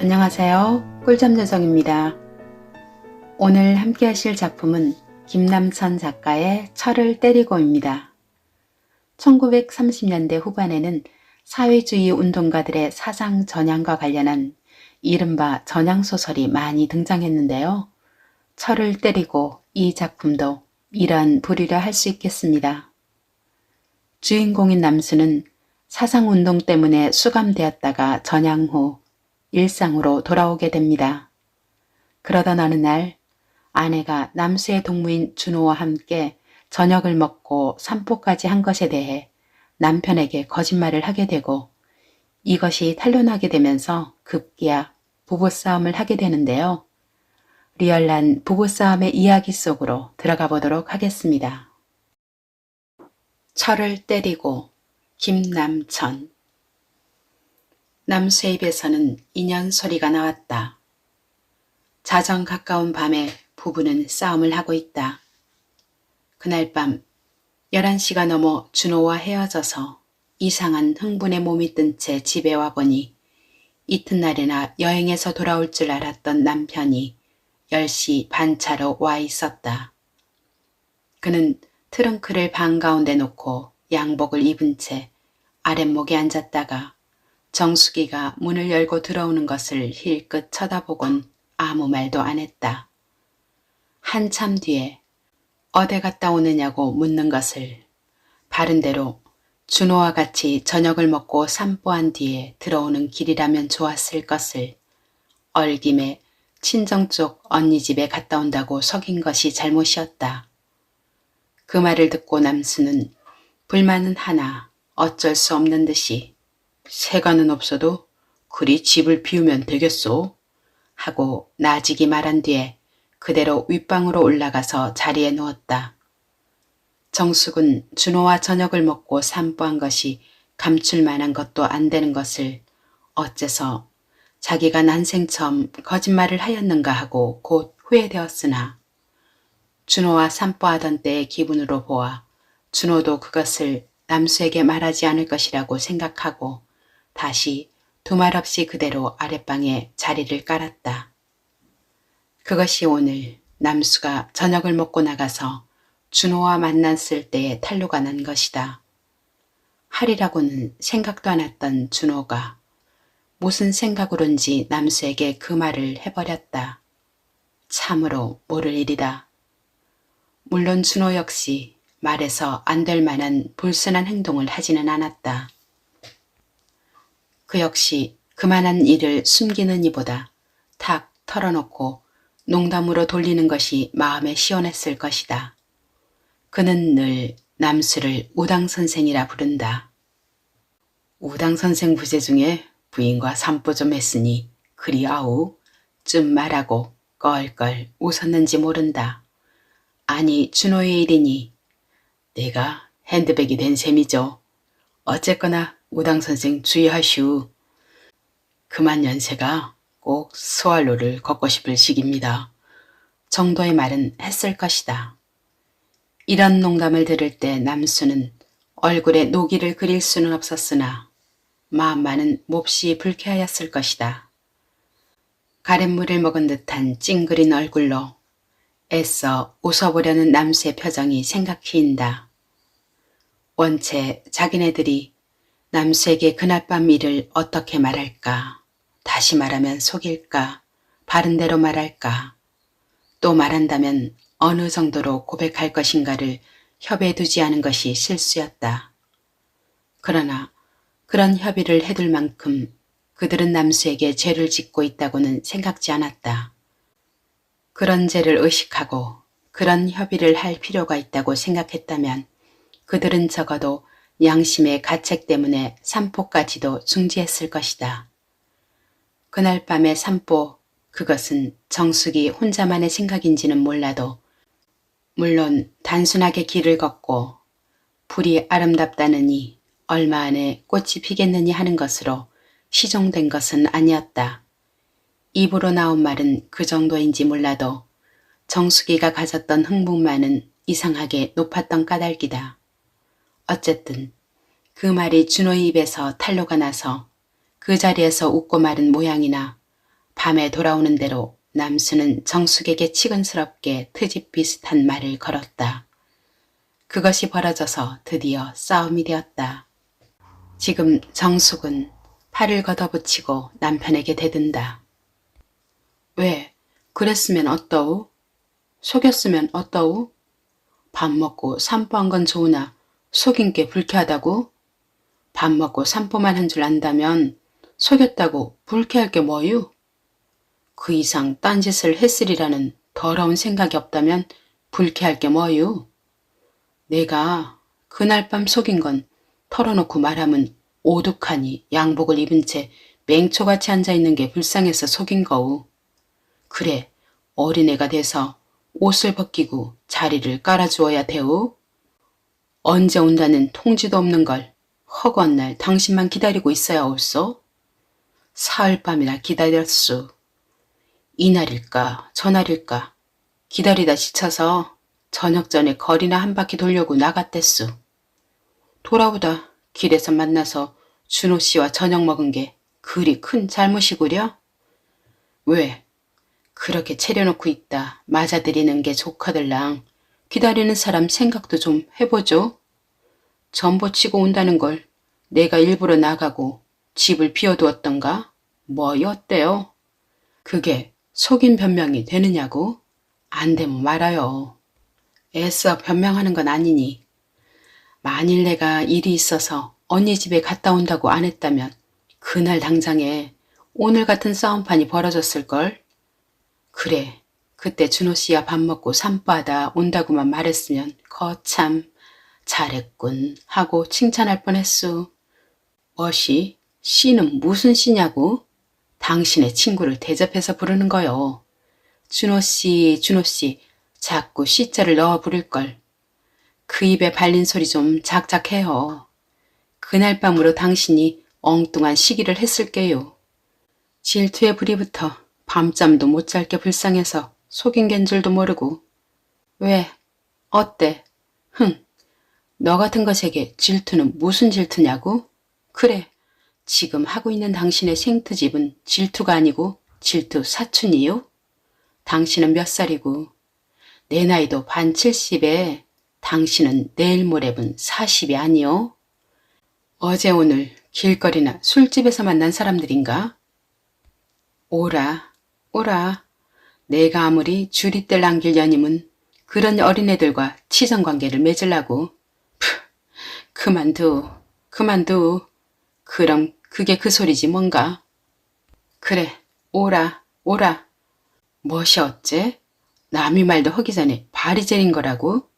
안녕하세요. 꿀잠 요정입니다. 오늘 함께 하실 작품은 김남천 작가의 철을 때리고입니다. 1930년대 후반에는 사회주의 운동가들의 사상 전향과 관련한 이른바 전향소설이 많이 등장했는데요. 철을 때리고 이 작품도 이러한 부류라 할 수 있겠습니다. 주인공인 남수는 사상운동 때문에 수감되었다가 전향 후 일상으로 돌아오게 됩니다. 그러던 어느 날 아내가 남수의 동무인 준호와 함께 저녁을 먹고 산보까지 한 것에 대해 남편에게 거짓말을 하게 되고 이것이 탄로나게 되면서 급기야 부부싸움을 하게 되는데요. 리얼한 부부싸움의 이야기 속으로 들어가 보도록 하겠습니다. 철을 때리고 김남천. 남수의 입에서는 인연 소리가 나왔다. 자정 가까운 밤에 부부는 싸움을 하고 있다. 그날 밤 11시가 넘어 준호와 헤어져서 이상한 흥분에 몸이 뜬 채 집에 와보니 이튿날에나 여행에서 돌아올 줄 알았던 남편이 10시 반 차로 와 있었다. 그는 트렁크를 방 가운데 놓고 양복을 입은 채 아랫목에 앉았다가 정숙이가 문을 열고 들어오는 것을 힐끗 쳐다보곤 아무 말도 안 했다. 한참 뒤에 어디 갔다 오느냐고 묻는 것을 바른대로 준호와 같이 저녁을 먹고 산보한 뒤에 들어오는 길이라면 좋았을 것을 얼김에 친정 쪽 언니 집에 갔다 온다고 속인 것이 잘못이었다. 그 말을 듣고 남수는 불만은 하나 어쩔 수 없는 듯이 세가는 없어도 그리 집을 비우면 되겠소 하고 나직이 말한 뒤에 그대로 윗방으로 올라가서 자리에 누웠다. 정숙은 준호와 저녁을 먹고 산보한 것이 감출만한 것도 안 되는 것을 어째서 자기가 난생 처음 거짓말을 하였는가 하고 곧 후회되었으나 준호와 산보하던 때의 기분으로 보아 준호도 그것을 남수에게 말하지 않을 것이라고 생각하고 다시 두말 없이 그대로 아랫방에 자리를 깔았다. 그것이 오늘 남수가 저녁을 먹고 나가서 준호와 만났을 때의 탄로가 난 것이다. 하리라고는 생각도 안 했던 준호가 무슨 생각으론지 남수에게 그 말을 해버렸다. 참으로 모를 일이다. 물론 준호 역시 말해서 안 될 만한 불순한 행동을 하지는 않았다. 그 역시 그만한 일을 숨기는 이보다 탁 털어놓고 농담으로 돌리는 것이 마음에 시원했을 것이다. 그는 늘 남수를 우당선생이라 부른다. 우당선생 부재 중에 부인과 산보 좀 했으니 그리 아우 쯤 말하고 껄껄 웃었는지 모른다. 아니 준호의 일이니 내가 핸드백이 된 셈이죠. 어쨌거나 우당선생 주의하시오. 그만 연세가 꼭 스왈로를 걷고 싶을 시기입니다. 정도의 말은 했을 것이다. 이런 농담을 들을 때 남수는 얼굴에 노기를 그릴 수는 없었으나 마음만은 몹시 불쾌하였을 것이다. 가랫물을 먹은 듯한 찡그린 얼굴로 애써 웃어보려는 남수의 표정이 생각히인다. 원체 자기네들이 남수에게 그날 밤 일을 어떻게 말할까, 다시 말하면 속일까, 바른대로 말할까, 또 말한다면 어느 정도로 고백할 것인가를 협의에 두지 않은 것이 실수였다. 그러나 그런 협의를 해둘 만큼 그들은 남수에게 죄를 짓고 있다고는 생각지 않았다. 그런 죄를 의식하고 그런 협의를 할 필요가 있다고 생각했다면 그들은 적어도 양심의 가책 때문에 산보까지도 중지했을 것이다. 그날 밤의 산보, 그것은 정숙이 혼자만의 생각인지는 몰라도 물론 단순하게 길을 걷고 불이 아름답다느니 얼마 안에 꽃이 피겠느니 하는 것으로 시종된 것은 아니었다. 입으로 나온 말은 그 정도인지 몰라도 정숙이가 가졌던 흥분만은 이상하게 높았던 까닭이다. 어쨌든 그 말이 준호의 입에서 탄로가 나서 그 자리에서 웃고 마른 모양이나 밤에 돌아오는 대로 남수는 정숙에게 치근스럽게 트집 비슷한 말을 걸었다. 그것이 벌어져서 드디어 싸움이 되었다. 지금 정숙은 팔을 걷어붙이고 남편에게 대든다. 왜? 그랬으면 어떠우? 속였으면 어떠우? 밥 먹고 산보한 건 좋으나 속인 게 불쾌하다고? 밥 먹고 산보만 한 줄 안다면 속였다고 불쾌할 게 뭐유? 그 이상 딴짓을 했으리라는 더러운 생각이 없다면 불쾌할 게 뭐유? 내가 그날 밤 속인 건 털어놓고 말하면 오죽하니 양복을 입은 채 맹초같이 앉아있는 게 불쌍해서 속인 거우. 그래, 어린애가 돼서 옷을 벗기고 자리를 깔아주어야 돼우. 언제 온다는 통지도 없는 걸 허구한 날 당신만 기다리고 있어야 옳소? 사흘밤이나 기다렸수. 이날일까 저날일까 기다리다 지쳐서 저녁 전에 거리나 한 바퀴 돌려고 나갔댔수. 돌아오다 길에서 만나서 준호 씨와 저녁 먹은 게 그리 큰 잘못이구려? 왜? 그렇게 차려놓고 있다 맞아들이는 게 조카들랑 기다리는 사람 생각도 좀 해보죠. 전보치고 온다는 걸 내가 일부러 나가고 집을 비워두었던가? 뭐이 어때요? 그게 속인 변명이 되느냐고? 안 되면 말아요. 애써 변명하는 건 아니니. 만일 내가 일이 있어서 언니 집에 갔다 온다고 안 했다면 그날 당장에 오늘 같은 싸움판이 벌어졌을걸? 그래, 그때 준호 씨야 밥 먹고 산바다 온다고만 말했으면 거참 잘했군 하고 칭찬할 뻔했수. 뭐시? 씨는 무슨 씨냐고? 당신의 친구를 대접해서 부르는 거요. 준호 씨, 준호 씨, 자꾸 씨자를 넣어 부를걸. 그 입에 발린 소리 좀 작작해요. 그날 밤으로 당신이 엉뚱한 시기를 했을게요. 질투에 불이 붙어 밤잠도 못 잘 게 불쌍해서 속인 겐 줄도 모르고. 왜? 어때? 흥, 너 같은 것에게 질투는 무슨 질투냐고? 그래, 지금 하고 있는 당신의 생트집은 질투가 아니고 질투 사춘이요? 당신은 몇 살이고 내 나이도 반 70에 당신은 내일 모레분 40이 아니요? 어제 오늘 길거리나 술집에서 만난 사람들인가? 오라, 오라. 내가 아무리 주리떼를 안길 년임은 그런 어린애들과 치정관계를 맺으려고. 그만두, 그만두. 그럼 그게 그 소리지 뭔가. 그래, 오라, 오라. 멋이 어째? 남이 말도 하기 전에 발이 저린 거라고?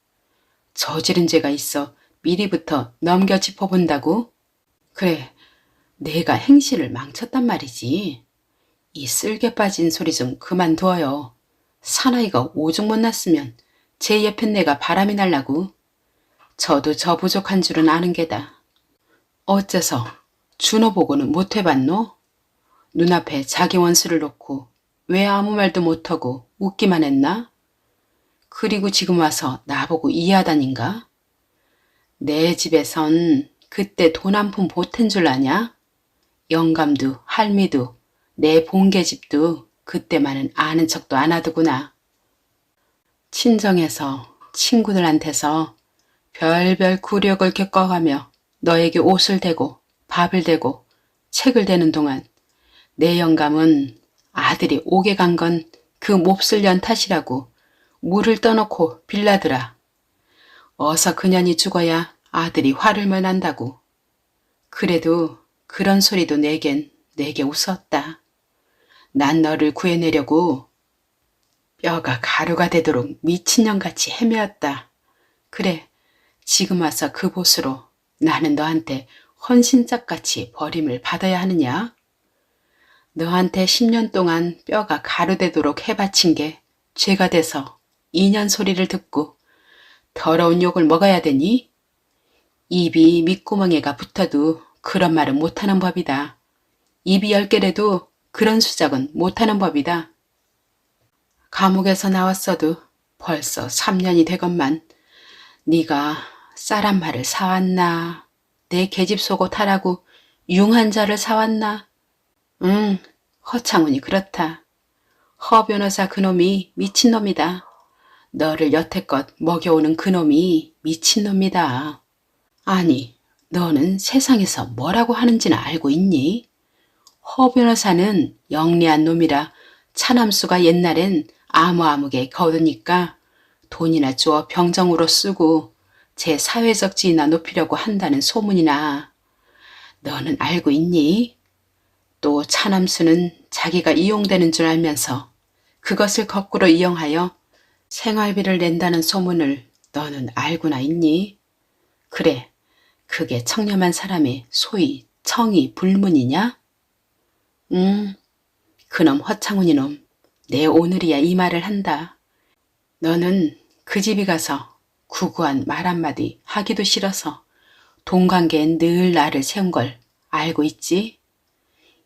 저지른 죄가 있어 미리부터 넘겨 짚어본다고? 그래, 내가 행실을 망쳤단 말이지. 이 쓸개 빠진 소리 좀 그만두어요. 사나이가 오죽 못났으면 제 옆에 내가 바람이 날라고. 저도 저 부족한 줄은 아는 게다. 어째서 준호 보고는 못 해봤노? 눈앞에 자기 원수를 놓고 왜 아무 말도 못하고 웃기만 했나? 그리고 지금 와서 나보고 이해하다닌가? 내 집에선 그때 돈 한 푼 보탠 줄 아냐? 영감도 할미도 내 본계집도 그때만은 아는 척도 안 하더구나. 친정에서 친구들한테서 별별 굴욕을 겪어가며 너에게 옷을 대고 밥을 대고 책을 대는 동안 내 영감은 아들이 옥에 간 건 그 몹쓸 년 탓이라고 물을 떠놓고 빌라더라. 어서 그년이 죽어야 아들이 화를 면한다고. 그래도 그런 소리도 내게 웃었다. 난 너를 구해내려고 뼈가 가루가 되도록 미친년같이 헤매었다. 그래, 지금 와서 그 보수로 나는 너한테 헌신짝같이 버림을 받아야 하느냐? 너한테 10년 동안 뼈가 가루되도록 해바친 게 죄가 돼서 2년 소리를 듣고 더러운 욕을 먹어야 되니? 입이 밑구멍에가 붙어도 그런 말은 못하는 법이다. 입이 10개라도 그런 수작은 못하는 법이다. 감옥에서 나왔어도 벌써 3년이 되건만 네가 쌀 한 마를 사왔나? 내 계집 속옷 하라고 융 한 자를 사왔나? 응, 허창훈이 그렇다. 허 변호사 그놈이 미친놈이다. 너를 여태껏 먹여오는 그놈이 미친놈이다. 아니, 너는 세상에서 뭐라고 하는지는 알고 있니? 허 변호사는 영리한 놈이라 차남수가 옛날엔 아무아무게 거두니까 돈이나 주어 병정으로 쓰고 제 사회적 지위나 높이려고 한다는 소문이나. 너는 알고 있니? 또 차남수는 자기가 이용되는 줄 알면서 그것을 거꾸로 이용하여 생활비를 낸다는 소문을 너는 알고나 있니? 그래, 그게 청렴한 사람의 소위 청이 불문이냐? 그놈 허창훈이 놈, 내 오늘이야 이 말을 한다. 너는 그 집이 가서 구구한 말 한마디 하기도 싫어서 돈관계엔 늘 나를 세운 걸 알고 있지?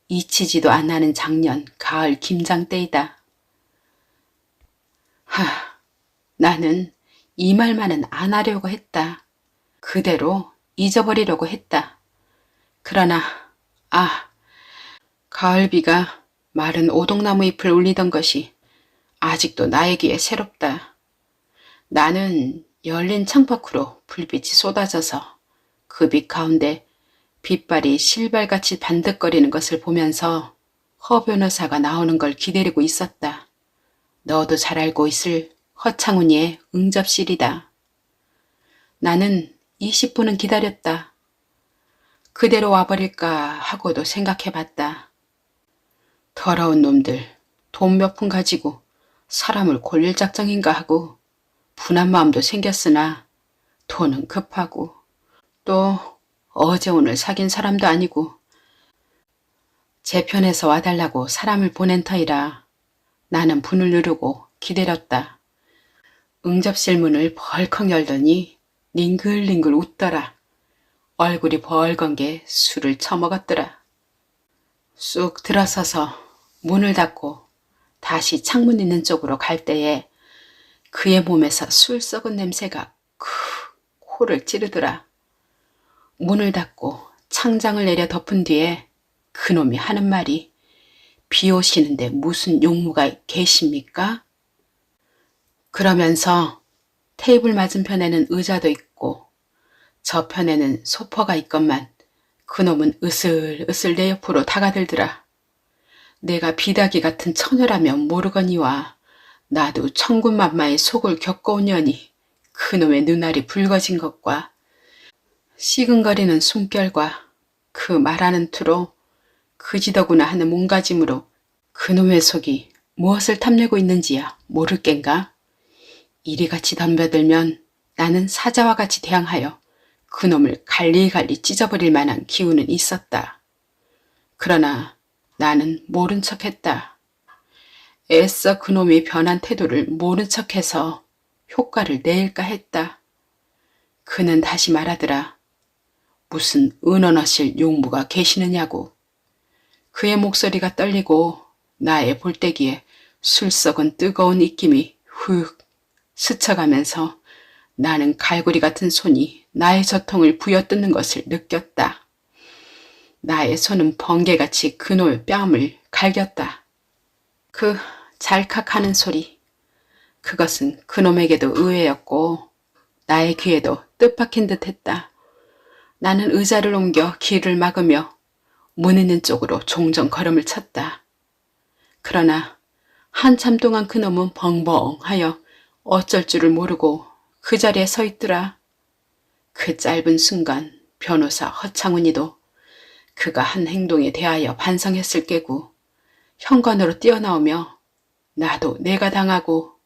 잊히지도 않는 작년 가을 김장 때이다. 나는 이 말만은 안 하려고 했다. 그대로 잊어버리려고 했다. 그러나 가을비가 마른 오동나무 잎을 울리던 것이 아직도 나에게 새롭다. 나는 열린 창밖으로 불빛이 쏟아져서 그 빛 가운데 빛발이 실발같이 반득거리는 것을 보면서 허 변호사가 나오는 걸 기다리고 있었다. 너도 잘 알고 있을 허창훈이의 응접실이다. 나는 20분은 기다렸다. 그대로 와버릴까 하고도 생각해봤다. 더러운 놈들, 돈 몇 푼 가지고 사람을 골릴 작정인가 하고 분한 마음도 생겼으나 돈은 급하고 또 어제 오늘 사귄 사람도 아니고 제 편에서 와달라고 사람을 보낸 터이라 나는 분을 누르고 기다렸다. 응접실 문을 벌컥 열더니 링글링글 웃더라. 얼굴이 벌건 게 술을 처먹었더라. 쑥 들어서서 문을 닫고 다시 창문 있는 쪽으로 갈 때에 그의 몸에서 술 썩은 냄새가 코를 찌르더라. 문을 닫고 창장을 내려 덮은 뒤에 그놈이 하는 말이 비 오시는데 무슨 용무가 계십니까? 그러면서 테이블 맞은편에는 의자도 있고 저편에는 소파가 있건만 그놈은 으슬으슬 내 옆으로 다가들더라. 내가 비다기 같은 처녀라면 모르거니와 나도 천군만마의 속을 겪어오려니 그놈의 눈알이 붉어진 것과 시근거리는 숨결과 그 말하는 투로 그지더구나 하는 몸가짐으로 그놈의 속이 무엇을 탐내고 있는지야 모를 겐가? 이리같이 덤벼들면 나는 사자와 같이 대항하여 그놈을 갈리갈리 찢어버릴 만한 기운은 있었다. 그러나 나는 모른 척했다. 애써 그놈이 변한 태도를 모른 척해서 효과를 낼까 했다. 그는 다시 말하더라. 무슨 은언하실 용무가 계시느냐고. 그의 목소리가 떨리고 나의 볼때기에 술 썩은 뜨거운 입김이 훅 스쳐가면서 나는 갈고리 같은 손이 나의 저통을 부여뜯는 것을 느꼈다. 나의 손은 번개같이 그놈의 뺨을 갈겼다. 그 잘칵하는 소리. 그것은 그놈에게도 의외였고 나의 귀에도 뜻박힌 듯 했다. 나는 의자를 옮겨 귀를 막으며 문 있는 쪽으로 종종 걸음을 쳤다. 그러나 한참 동안 그놈은 벙벙하여 어쩔 줄을 모르고 그 자리에 서 있더라. 그 짧은 순간 변호사 허창훈이도 그가 한 행동에 대하여 반성했을 깨고 현관으로 뛰어나오며 나도 내가 당하고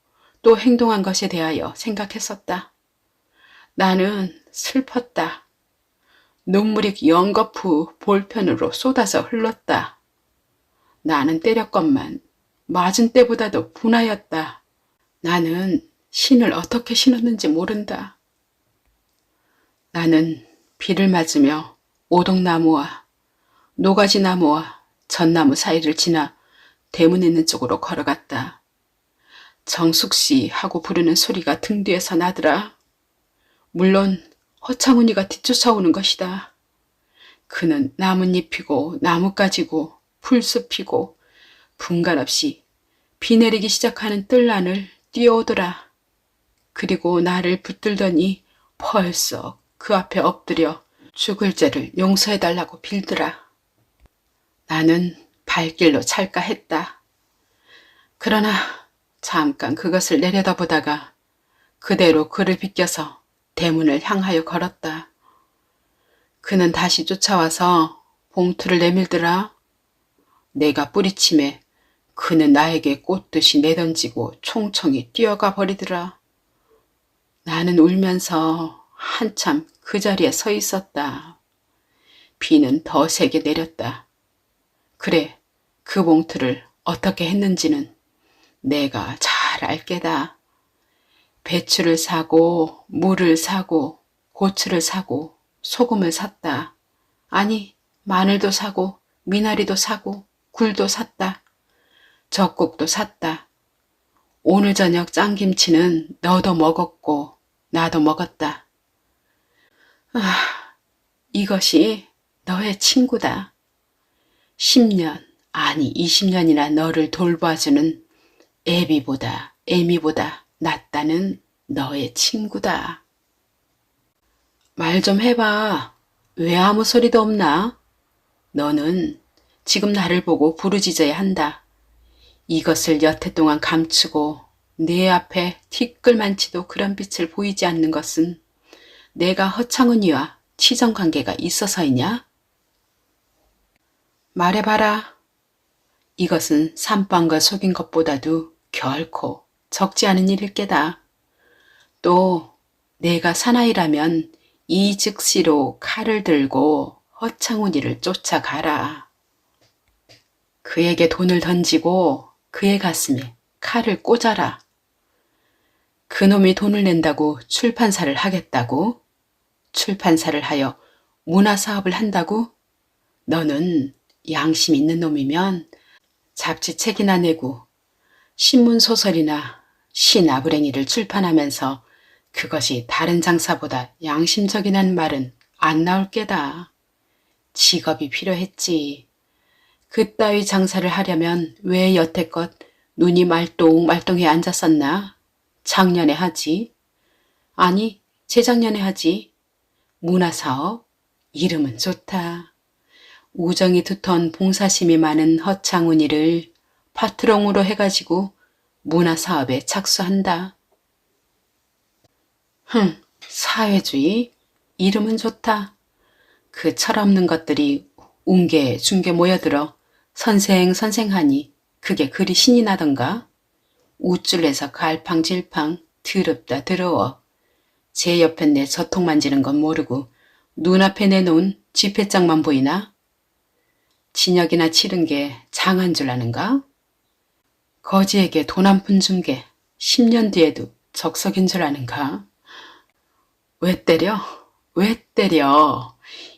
또 행동한 것에 대하여 생각했었다. 나는 슬펐다. 눈물이 연거푸 볼펜으로 쏟아져 흘렀다. 나는 때렸건만 맞은 때보다도 분하였다. 나는 신을 어떻게 신었는지 모른다. 나는 비를 맞으며 오동나무와 노가지나무와 전나무 사이를 지나 대문 있는 쪽으로 걸어갔다. 정숙씨 하고 부르는 소리가 등 뒤에서 나더라. 물론 허창훈이가 뒤쫓아오는 것이다. 그는 나뭇잎이고 나뭇가지고 풀숲이고 분간 없이 비 내리기 시작하는 뜰란을 뛰어오더라. 그리고 나를 붙들더니 벌써 그 앞에 엎드려 죽을 죄를 용서해달라고 빌더라. 나는 발길로 찰까 했다. 그러나 잠깐 그것을 내려다보다가 그대로 그를 비껴서 대문을 향하여 걸었다. 그는 다시 쫓아와서 봉투를 내밀더라. 내가 뿌리침에 그는 나에게 꽃듯이 내던지고 총총히 뛰어가 버리더라. 나는 울면서 한참 그 자리에 서 있었다. 비는 더 세게 내렸다. 그래, 그 봉투를 어떻게 했는지는 내가 잘 알게다. 배추를 사고 물을 사고 고추를 사고 소금을 샀다. 아니, 마늘도 사고 미나리도 사고 굴도 샀다. 젖국도 샀다. 오늘 저녁 짱김치는 너도 먹었고 나도 먹었다. 이것이 너의 친구다. 10년, 아니 20년이나 너를 돌봐주는 애미보다 낫다는 너의 친구다. 말 좀 해봐. 왜 아무 소리도 없나? 너는 지금 나를 보고 부르짖어야 한다. 이것을 여태 동안 감추고 내 앞에 티끌만치도 그런 빛을 보이지 않는 것은 내가 허창훈이와 치정관계가 있어서이냐? 말해봐라. 이것은 산방과 속인 것보다도 결코 적지 않은 일일 게다. 또 내가 사나이라면 이 즉시로 칼을 들고 허창훈이를 쫓아가라. 그에게 돈을 던지고 그의 가슴에 칼을 꽂아라. 그놈이 돈을 낸다고 출판사를 하겠다고? 출판사를 하여 문화사업을 한다고? 너는 양심 있는 놈이면 잡지책이나 내고 신문소설이나 시나브랭이를 출판하면서 그것이 다른 장사보다 양심적이라는 말은 안 나올 게다. 직업이 필요했지. 그따위 장사를 하려면 왜 여태껏 눈이 말똥말똥해 앉았었나? 작년에 하지. 아니, 재작년에 하지. 문화사업? 이름은 좋다. 우정이 두터운 봉사심이 많은 허창훈이를 파트롱으로 해가지고 문화사업에 착수한다. 사회주의? 이름은 좋다. 그 철없는 것들이 웅게중게 모여들어 선생하니 그게 그리 신이 나던가? 우쭐해서 갈팡질팡 더럽다 더러워. 제 옆에 내 저통 만지는 건 모르고 눈앞에 내놓은 지폐장만 보이나? 진역이나 치른 게 장한 줄 아는가? 거지에게 돈 한 푼 준 게 10년 뒤에도 적석인 줄 아는가? 왜 때려? 왜 때려?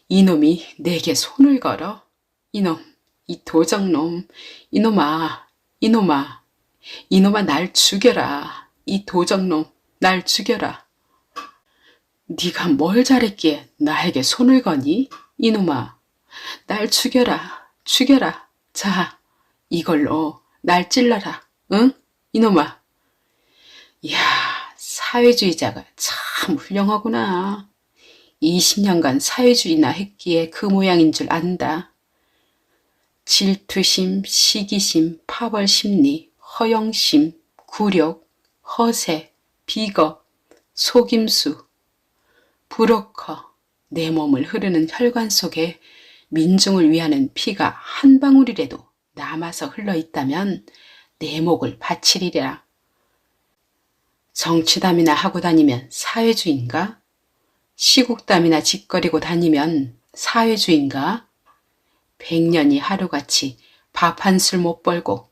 이놈이 내게 손을 걸어? 이놈, 이 도적놈, 이놈아 날 죽여라. 이 도적놈, 날 죽여라. 네가 뭘 잘했기에 나에게 손을 거니? 이놈아, 날 죽여라. 자, 이걸로 날 찔러라. 응? 이놈아. 이야, 사회주의자가 참 훌륭하구나. 20년간 사회주의나 했기에 그 모양인 줄 안다. 질투심, 시기심, 파벌심리, 허영심, 굴욕, 허세, 비겁, 속임수, 브로커, 내 몸을 흐르는 혈관 속에 민중을 위하는 피가 한 방울이라도 남아서 흘러있다면 내 목을 바치리라. 정치담이나 하고 다니면 사회주의인가? 시국담이나 짓거리고 다니면 사회주의인가? 100년이 하루같이 밥 한 술 못 벌고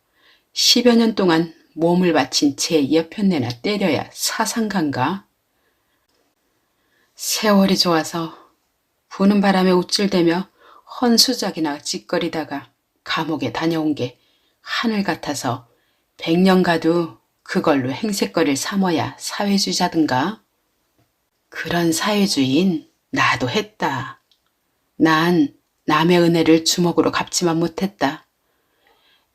10여 년 동안 몸을 바친 제 여편네나 때려야 사상가인가? 세월이 좋아서 부는 바람에 우쭐대며 헌수작이나 짓거리다가 감옥에 다녀온 게 하늘 같아서 100년 가도 그걸로 행색거리를 삼어야 사회주의자든가? 그런 사회주의인 나도 했다. 난 남의 은혜를 주먹으로 갚지만 못했다.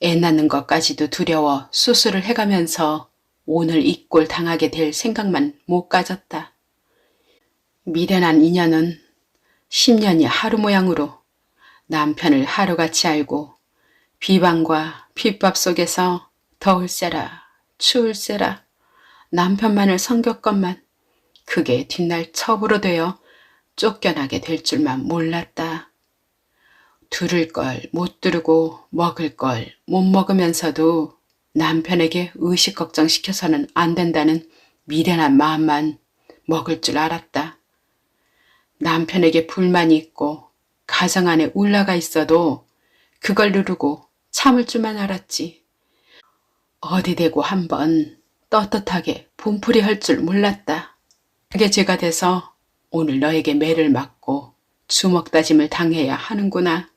애 낳는 것까지도 두려워 수술을 해가면서 오늘 이 꼴 당하게 될 생각만 못 가졌다. 미련한 인연은 10년이 하루 모양으로 남편을 하루같이 알고 비방과 핍박 속에서 더울세라 추울세라 남편만을 섬겼건만 그게 뒷날 첩으로 되어 쫓겨나게 될 줄만 몰랐다. 두를 걸 못 두르고 먹을 걸 못 먹으면서도 남편에게 의식 걱정시켜서는 안 된다는 미련한 마음만 먹을 줄 알았다. 남편에게 불만이 있고 가정 안에 울라가 있어도 그걸 누르고 참을 줄만 알았지. 어디 대고 한번 떳떳하게 분풀이 할 줄 몰랐다. 그게 죄가 돼서 오늘 너에게 매를 맞고 주먹 다짐을 당해야 하는구나.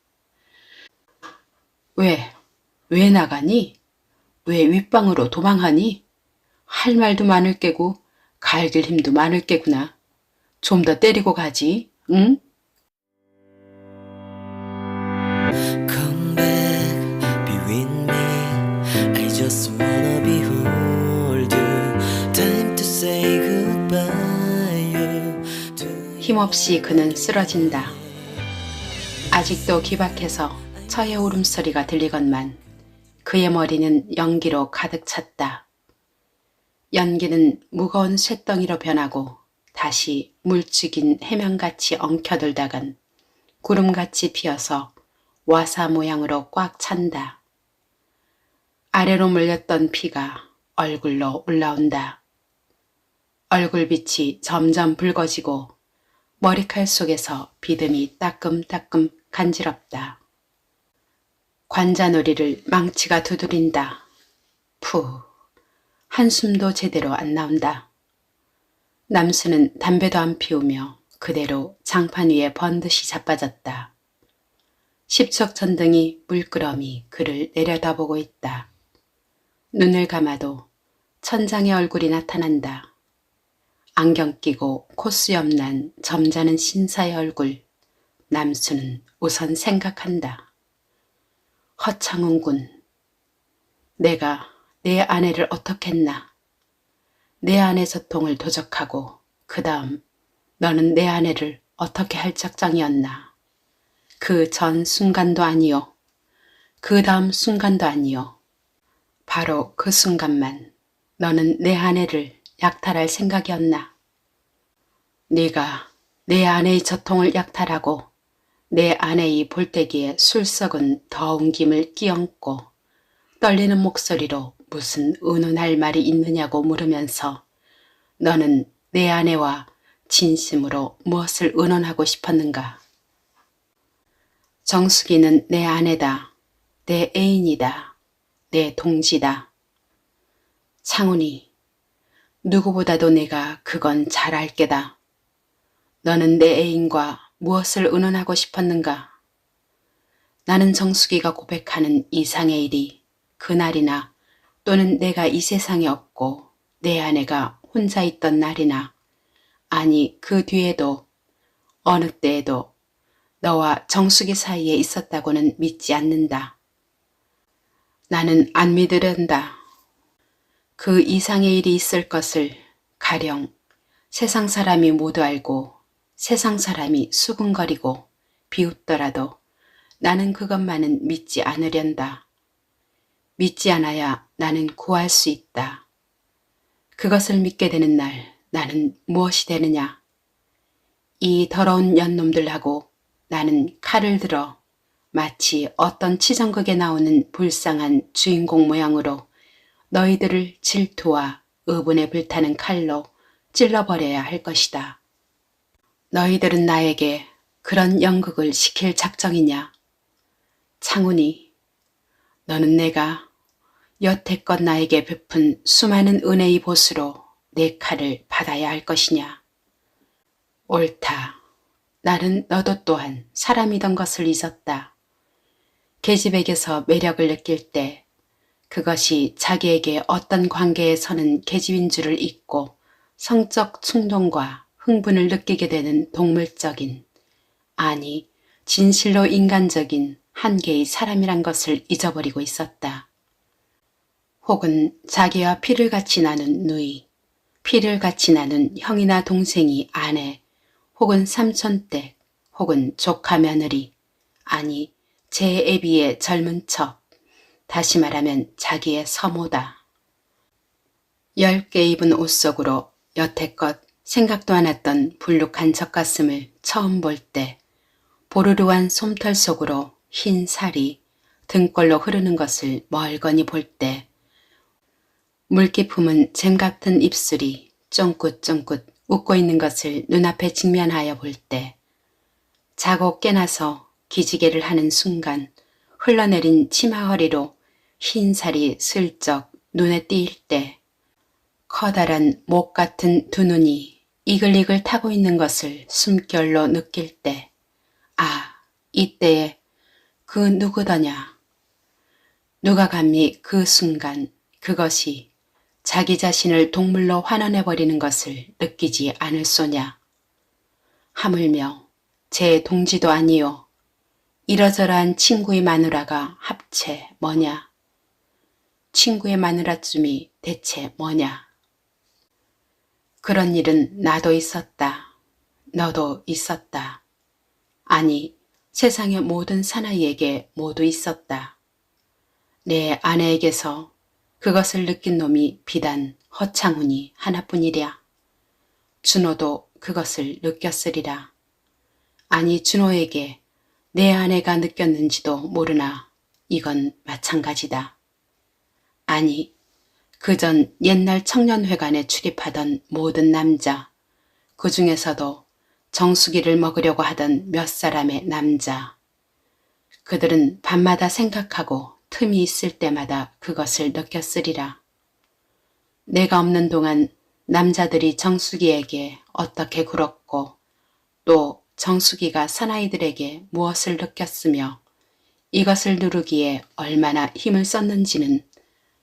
왜 나가니? 왜 윗방으로 도망하니? 할 말도 많을 게고 갈길 힘도 많을 게구나. 좀 더 때리고 가지, 응? Come back, be with me. I just wanna behold you. Time to say goodbye. 힘없이 그는 쓰러진다. 아직도 기박해서 처의 울음소리가 들리건만 그의 머리는 연기로 가득 찼다. 연기는 무거운 쇳덩이로 변하고 다시 물죽인 해면같이 엉켜들다간 구름같이 피어서 와사 모양으로 꽉 찬다. 아래로 몰렸던 피가 얼굴로 올라온다. 얼굴빛이 점점 붉어지고 머리칼 속에서 비듬이 따끔따끔 간지럽다. 관자놀이를 망치가 두드린다. 푸, 한숨도 제대로 안 나온다. 남수는 담배도 안 피우며 그대로 장판 위에 번듯이 자빠졌다. 십척천등이 물끄러미 그를 내려다보고 있다. 눈을 감아도 천장의 얼굴이 나타난다. 안경 끼고 콧수염 난 점잖은 신사의 얼굴. 남수는 우선 생각한다. 허창훈군. 내가 내 아내를 어떻게 했나. 내 아내 저통을 도적하고 그 다음 너는 내 아내를 어떻게 할 작정이었나. 그 전 순간도 아니요. 그 다음 순간도 아니요. 바로 그 순간만 너는 내 아내를 약탈할 생각이었나. 네가 내 아내의 저통을 약탈하고 내 아내의 볼때기에 술 썩은 더운 김을 끼얹고 떨리는 목소리로 무슨 의논할 말이 있느냐고 물으면서 너는 내 아내와 진심으로 무엇을 의논하고 싶었는가. 정숙이는 내 아내다. 내 애인이다. 내 동지다. 창훈이, 누구보다도 내가 그건 잘 알게다. 너는 내 애인과 무엇을 의논하고 싶었는가? 나는 정숙이가 고백하는 이상의 일이 그날이나 또는 내가 이 세상에 없고 내 아내가 혼자 있던 날이나 아니 그 뒤에도 어느 때에도 너와 정숙이 사이에 있었다고는 믿지 않는다. 나는 안 믿으련다. 그 이상의 일이 있을 것을 가령 세상 사람이 모두 알고 세상 사람이 수근거리고 비웃더라도 나는 그것만은 믿지 않으련다. 믿지 않아야 나는 구할 수 있다. 그것을 믿게 되는 날 나는 무엇이 되느냐. 이 더러운 년놈들하고 나는 칼을 들어 마치 어떤 치정극에 나오는 불쌍한 주인공 모양으로 너희들을 질투와 의분에 불타는 칼로 찔러버려야 할 것이다. 너희들은 나에게 그런 연극을 시킬 작정이냐? 창훈이, 너는 내가 여태껏 나에게 베푼 수많은 은혜의 보수로 내 칼을 받아야 할 것이냐? 옳다. 나는 너도 또한 사람이던 것을 잊었다. 계집에게서 매력을 느낄 때 그것이 자기에게 어떤 관계에 서는 계집인 줄을 잊고 성적 충동과 흥분을 느끼게 되는 동물적인, 아니 진실로 인간적인 한 개의 사람이란 것을 잊어버리고 있었다. 혹은 자기와 피를 같이 나눈 누이, 피를 같이 나눈 형이나 동생이 아내, 혹은 삼촌댁, 혹은 조카 며느리, 아니 제 애비의 젊은 척, 다시 말하면 자기의 서모다. 10개 입은 옷 속으로 여태껏 생각도 않았던 불룩한 젖가슴을 처음 볼 때, 보르르한 솜털 속으로 흰 살이 등골로 흐르는 것을 멀거니 볼 때, 물기 품은 잼 같은 입술이 쫑긋쫑긋 웃고 있는 것을 눈앞에 직면하여 볼 때, 자고 깨나서 기지개를 하는 순간 흘러내린 치마허리로 흰 살이 슬쩍 눈에 띄일 때, 커다란 목 같은 두 눈이 이글이글 타고 있는 것을 숨결로 느낄 때, 아, 이때에 그 누구더냐. 누가 감히 그 순간 그것이 자기 자신을 동물로 환원해버리는 것을 느끼지 않을 소냐. 하물며 제 동지도 아니요. 이러저러한 친구의 마누라가 합체 뭐냐. 친구의 마누라쯤이 대체 뭐냐. 그런 일은 나도 있었다. 너도 있었다. 아니, 세상의 모든 사나이에게 모두 있었다. 내 아내에게서 그것을 느낀 놈이 비단 허창훈이 하나뿐이랴. 준호도 그것을 느꼈으리라. 아니, 준호에게 내 아내가 느꼈는지도 모르나 이건 마찬가지다. 아니, 그전 옛날 청년회관에 출입하던 모든 남자, 그 중에서도 정수기를 먹으려고 하던 몇 사람의 남자, 그들은 밤마다 생각하고 틈이 있을 때마다 그것을 느꼈으리라. 내가 없는 동안 남자들이 정수기에게 어떻게 굴었고 또 정수기가 사나이들에게 무엇을 느꼈으며 이것을 누르기에 얼마나 힘을 썼는지는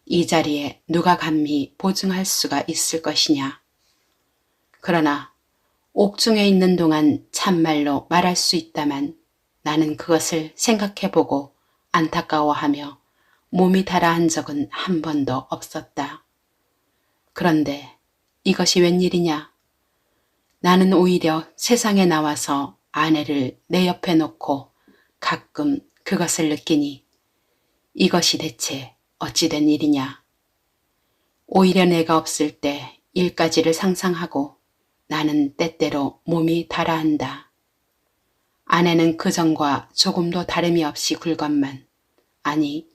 이 자리에 누가 감히 보증할 수가 있을 것이냐. 그러나 옥중에 있는 동안 참말로 말할 수 있다만 나는 그것을 생각해보고 안타까워하며 몸이 달아한 적은 한 번도 없었다. 그런데 이것이 웬일이냐? 나는 오히려 세상에 나와서 아내를 내 옆에 놓고 가끔 그것을 느끼니 이것이 대체 어찌된 일이냐. 오히려 내가 없을 때 일까지를 상상하고 나는 때때로 몸이 달아한다. 아내는 그전과 조금도 다름이 없이 굴건만, 아니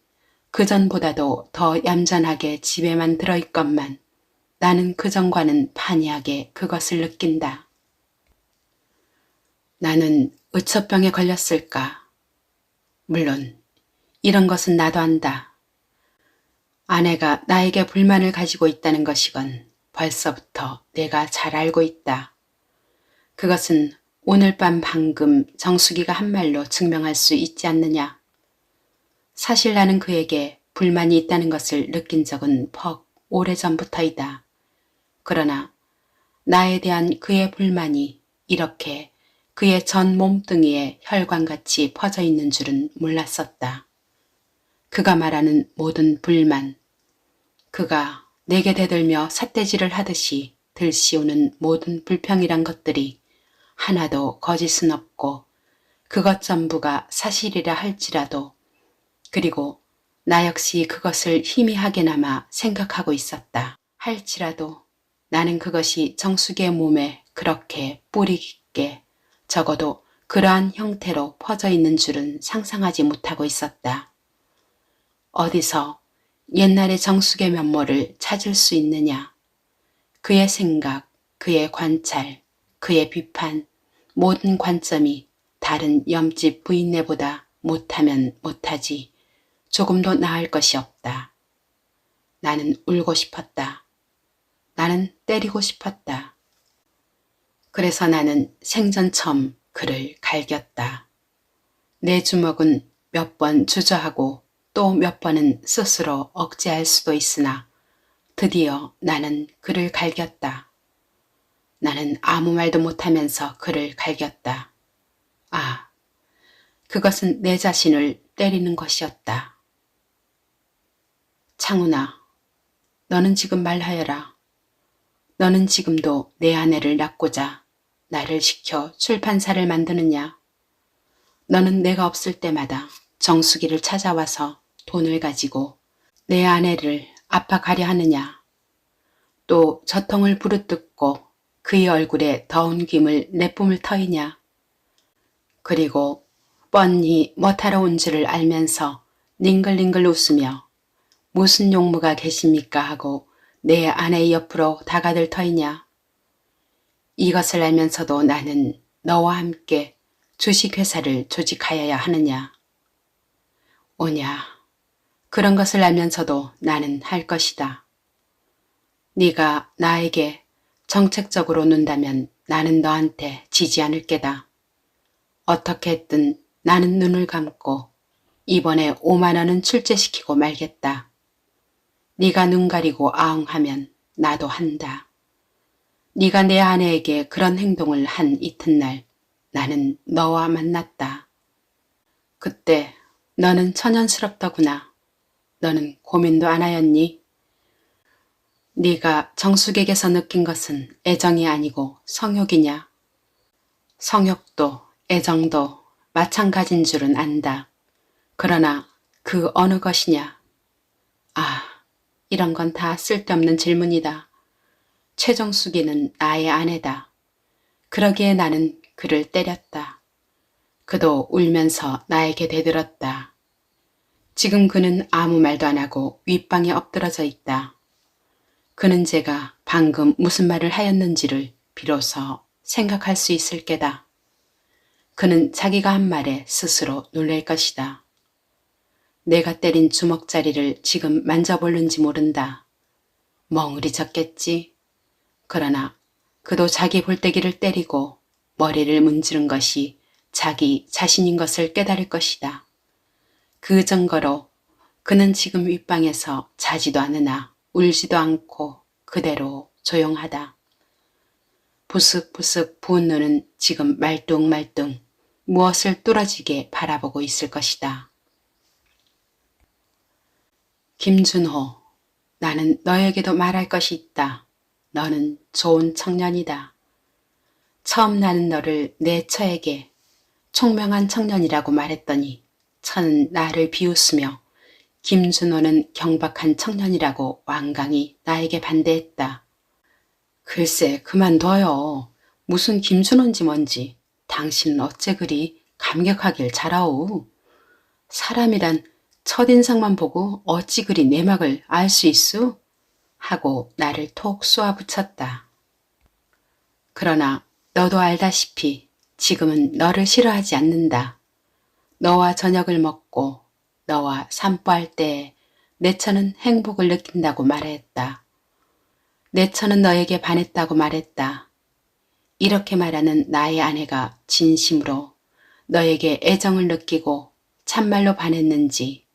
그전보다도 더 얌전하게 집에만 들어있건만 나는 그전과는 판이하게 그것을 느낀다. 나는 의처병에 걸렸을까? 물론 이런 것은 나도 안다. 아내가 나에게 불만을 가지고 있다는 것이건 벌써부터 내가 잘 알고 있다. 그것은 오늘 밤 방금 정수기가 한 말로 증명할 수 있지 않느냐. 사실 나는 그에게 불만이 있다는 것을 느낀 적은 퍽 오래전부터이다. 그러나 나에 대한 그의 불만이 이렇게 그의 전 몸뚱이에 혈관같이 퍼져 있는 줄은 몰랐었다. 그가 말하는 모든 불만, 그가 내게 대들며 삿대질을 하듯이 들씌우는 모든 불평이란 것들이 하나도 거짓은 없고 그것 전부가 사실이라 할지라도, 그리고 나 역시 그것을 희미하게나마 생각하고 있었다 할지라도 나는 그것이 정수기의 몸에 그렇게 뿌리 깊게 적어도 그러한 형태로 퍼져 있는 줄은 상상하지 못하고 있었다. 어디서 옛날의 정숙의 면모를 찾을 수 있느냐. 그의 생각, 그의 관찰, 그의 비판, 모든 관점이 다른 염집 부인네보다 못하면 못하지 조금도 나을 것이 없다. 나는 울고 싶었다. 나는 때리고 싶었다. 그래서 나는 생전 처음 그를 갈겼다. 내 주먹은 몇 번 주저하고 또 몇 번은 스스로 억제할 수도 있으나 드디어 나는 그를 갈겼다. 나는 아무 말도 못하면서 그를 갈겼다. 아, 그것은 내 자신을 때리는 것이었다. 창훈아, 너는 지금 말하여라. 너는 지금도 내 아내를 낳고자 나를 시켜 출판사를 만드느냐? 너는 내가 없을 때마다 정수기를 찾아와서 돈을 가지고 내 아내를 압박하려 하느냐? 또 저통을 부르뜯고 그의 얼굴에 더운 김을 내뿜을 터이냐? 그리고 뻔히 못하러 온 줄을 알면서 닝글닝글 웃으며 무슨 용무가 계십니까 하고 내 아내의 옆으로 다가들 터이냐? 이것을 알면서도 나는 너와 함께 주식회사를 조직하여야 하느냐? 오냐, 그런 것을 알면서도 나는 할 것이다. 네가 나에게 정책적으로 논다면 나는 너한테 지지 않을 게다. 어떻게 했든 나는 눈을 감고 이번에 5만 원은 출제시키고 말겠다. 네가 눈 가리고 아웅하면 나도 한다. 네가 내 아내에게 그런 행동을 한 이튿날 나는 너와 만났다. 그때 너는 천연스럽더구나. 너는 고민도 안 하였니? 네가 정숙에게서 느낀 것은 애정이 아니고 성욕이냐? 성욕도 애정도 마찬가지인 줄은 안다. 그러나 그 어느 것이냐? 아, 이런 건 다 쓸데없는 질문이다. 최정숙이는 나의 아내다. 그러기에 나는 그를 때렸다. 그도 울면서 나에게 대들었다. 지금 그는 아무 말도 안 하고 윗방에 엎드러져 있다. 그는 제가 방금 무슨 말을 하였는지를 비로소 생각할 수 있을 게다. 그는 자기가 한 말에 스스로 놀랄 것이다. 내가 때린 주먹자리를 지금 만져볼는지 모른다. 멍울이 졌겠지. 그러나 그도 자기 볼때기를 때리고 머리를 문지른 것이 자기 자신인 것을 깨달을 것이다. 그 증거로 그는 지금 윗방에서 자지도 않으나 울지도 않고 그대로 조용하다. 부슥부슥 부은 눈은 지금 말뚱말뚱 무엇을 뚫어지게 바라보고 있을 것이다. 김준호, 나는 너에게도 말할 것이 있다. 너는 좋은 청년이다. 처음 나는 너를 내 처에게 총명한 청년이라고 말했더니 처는 나를 비웃으며 김준호는 경박한 청년이라고 완강히 나에게 반대했다. 글쎄 그만둬요. 무슨 김준호인지 뭔지 당신은 어째 그리 감격하길 잘하오. 사람이란 첫인상만 보고 어찌 그리 내막을 알 수 있수? 하고 나를 톡 쏘아붙였다. 그러나 너도 알다시피 지금은 너를 싫어하지 않는다. 너와 저녁을 먹고 너와 산보할 때에 내 처는 행복을 느낀다고 말했다. 내 처는 너에게 반했다고 말했다. 이렇게 말하는 나의 아내가 진심으로 너에게 애정을 느끼고 참말로 반했는지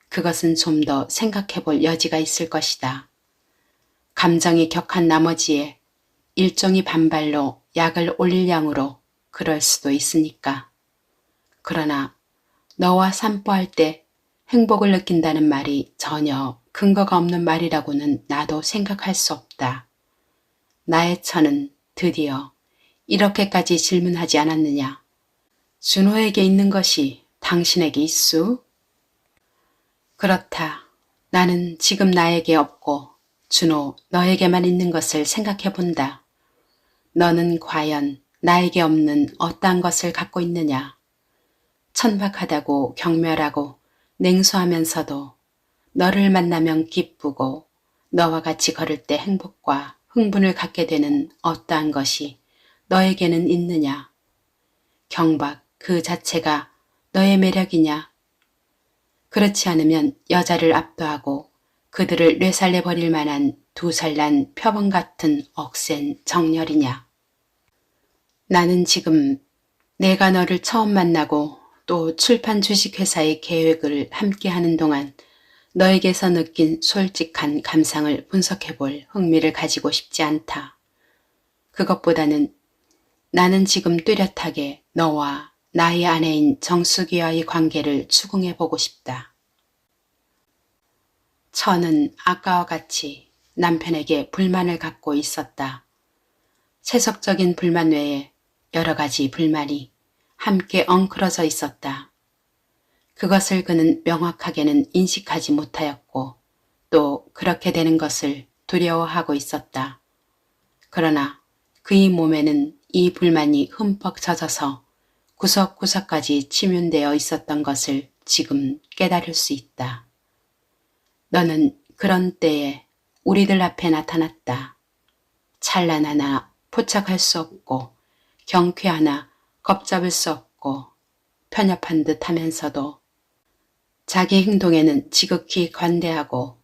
그것은 좀 더 생각해 볼 여지가 있을 것이다. 감정이 격한 나머지에 일종의 반발로 약을 올릴 양으로 그럴 수도 있으니까. 그러나 너와 산보할 때 행복을 느낀다는 말이 전혀 근거가 없는 말이라고는 나도 생각할 수 없다. 나의 처는 드디어 이렇게까지 질문하지 않았느냐. 준호에게 있는 것이 당신에게 있수? 그렇다. 나는 지금 나에게 없고 준호 너에게만 있는 것을 생각해 본다. 너는 과연 나에게 없는 어떠한 것을 갖고 있느냐. 천박하다고 경멸하고 냉소하면서도 너를 만나면 기쁘고 너와 같이 걸을 때 행복과 흥분을 갖게 되는 어떠한 것이 너에게는 있느냐. 경박 그 자체가 너의 매력이냐. 그렇지 않으면 여자를 압도하고 그들을 뇌살려버릴 만한 2살 난 표범 같은 억센 정열이냐. 나는 지금 내가 너를 처음 만나고 또 출판 주식회사의 계획을 함께하는 동안 너에게서 느낀 솔직한 감상을 분석해볼 흥미를 가지고 싶지 않다. 그것보다는 나는 지금 뚜렷하게 너와 나의 아내인 정숙이와의 관계를 추궁해보고 싶다. 천은 아까와 같이 남편에게 불만을 갖고 있었다. 세속적인 불만 외에 여러 가지 불만이 함께 엉클어져 있었다. 그것을 그는 명확하게는 인식하지 못하였고 또 그렇게 되는 것을 두려워하고 있었다. 그러나 그의 몸에는 이 불만이 흠뻑 젖어서 구석구석까지 침윤되어 있었던 것을 지금 깨달을 수 있다. 너는 그런 때에 우리들 앞에 나타났다. 찬란하나 포착할 수 없고 경쾌하나 겁잡을 수 없고 편협한 듯 하면서도 자기 행동에는 지극히 관대하고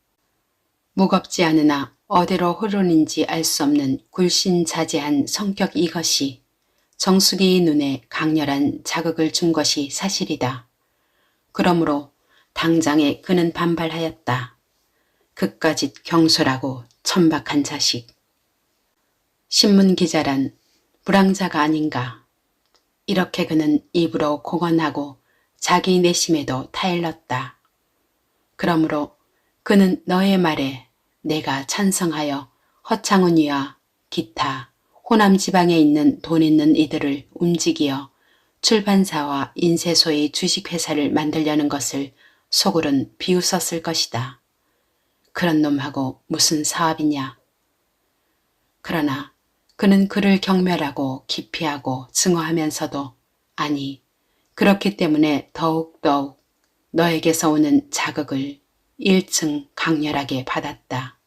무겁지 않으나 어디로 흐르는지 알 수 없는 굴신자제한 성격, 이것이 정숙이의 눈에 강렬한 자극을 준 것이 사실이다. 그러므로 당장에 그는 반발하였다. 그까짓 경솔하고 천박한 자식. 신문기자란 불황자가 아닌가. 이렇게 그는 입으로 공언하고 자기 내심에도 타일렀다. 그러므로 그는 너의 말에 내가 찬성하여 허창훈이와 기타 호남 지방에 있는 돈 있는 이들을 움직이어 출판사와 인쇄소의 주식회사를 만들려는 것을 속으론 비웃었을 것이다. 그런 놈하고 무슨 사업이냐. 그러나 그는 그를 경멸하고 기피하고 증오하면서도 아니 그렇기 때문에 더욱더욱 너에게서 오는 자극을 1층 강렬하게 받았다.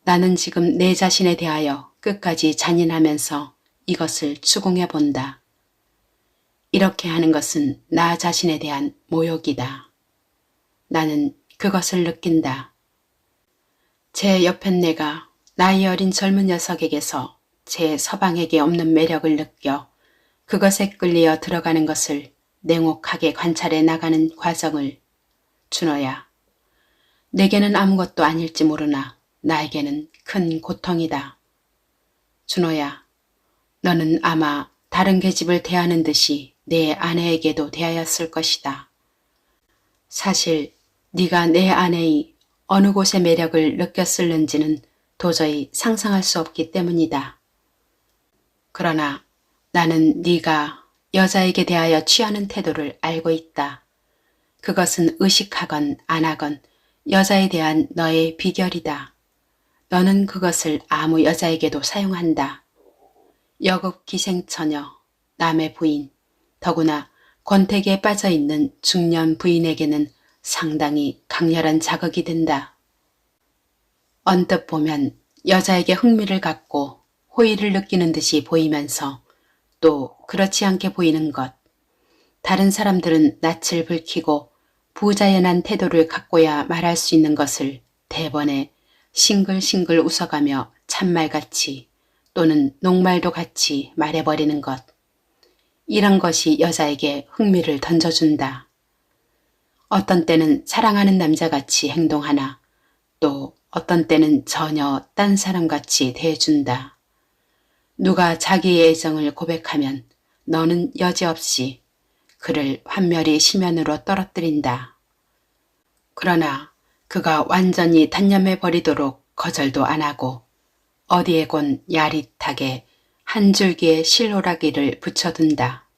나는 지금 내 자신에 대하여 끝까지 잔인하면서 이것을 추궁해 본다. 이렇게 하는 것은 나 자신에 대한 모욕이다. 나는 그것을 느낀다. 제 옆엔 내가 나이 어린 젊은 녀석에게서 제 서방에게 없는 매력을 느껴 그것에 끌려 들어가는 것을 냉혹하게 관찰해 나가는 과정을 준호야. 내게는 아무것도 아닐지 모르나 나에게는 큰 고통이다. 준호야, 너는 아마 다른 계집을 대하는 듯이 내 아내에게도 대하였을 것이다. 사실 네가 내 아내의 어느 곳의 매력을 느꼈을는지는 도저히 상상할 수 없기 때문이다. 그러나 나는 네가 여자에게 대하여 취하는 태도를 알고 있다. 그것은 의식하건 안 하건 여자에 대한 너의 비결이다. 너는 그것을 아무 여자에게도 사용한다. 여급 기생처녀, 남의 부인, 더구나 권태기에 빠져있는 중년 부인에게는 상당히 강렬한 자극이 된다. 언뜻 보면 여자에게 흥미를 갖고 호의를 느끼는 듯이 보이면서 또 그렇지 않게 보이는 것. 다른 사람들은 낯을 붉히고 부자연한 태도를 갖고야 말할 수 있는 것을 대번에 싱글싱글 웃어가며 참말같이 또는 녹말도 같이 말해버리는 것. 이런 것이 여자에게 흥미를 던져준다. 어떤 때는 사랑하는 남자같이 행동하나 또 어떤 때는 전혀 딴 사람같이 대해준다. 누가 자기의 애정을 고백하면 너는 여지없이 그를 환멸히 심연으로 떨어뜨린다. 그러나 그가 완전히 단념해버리도록 거절도 안 하고 어디에곤 야릿하게 한 줄기의 실오라기를 붙여둔다.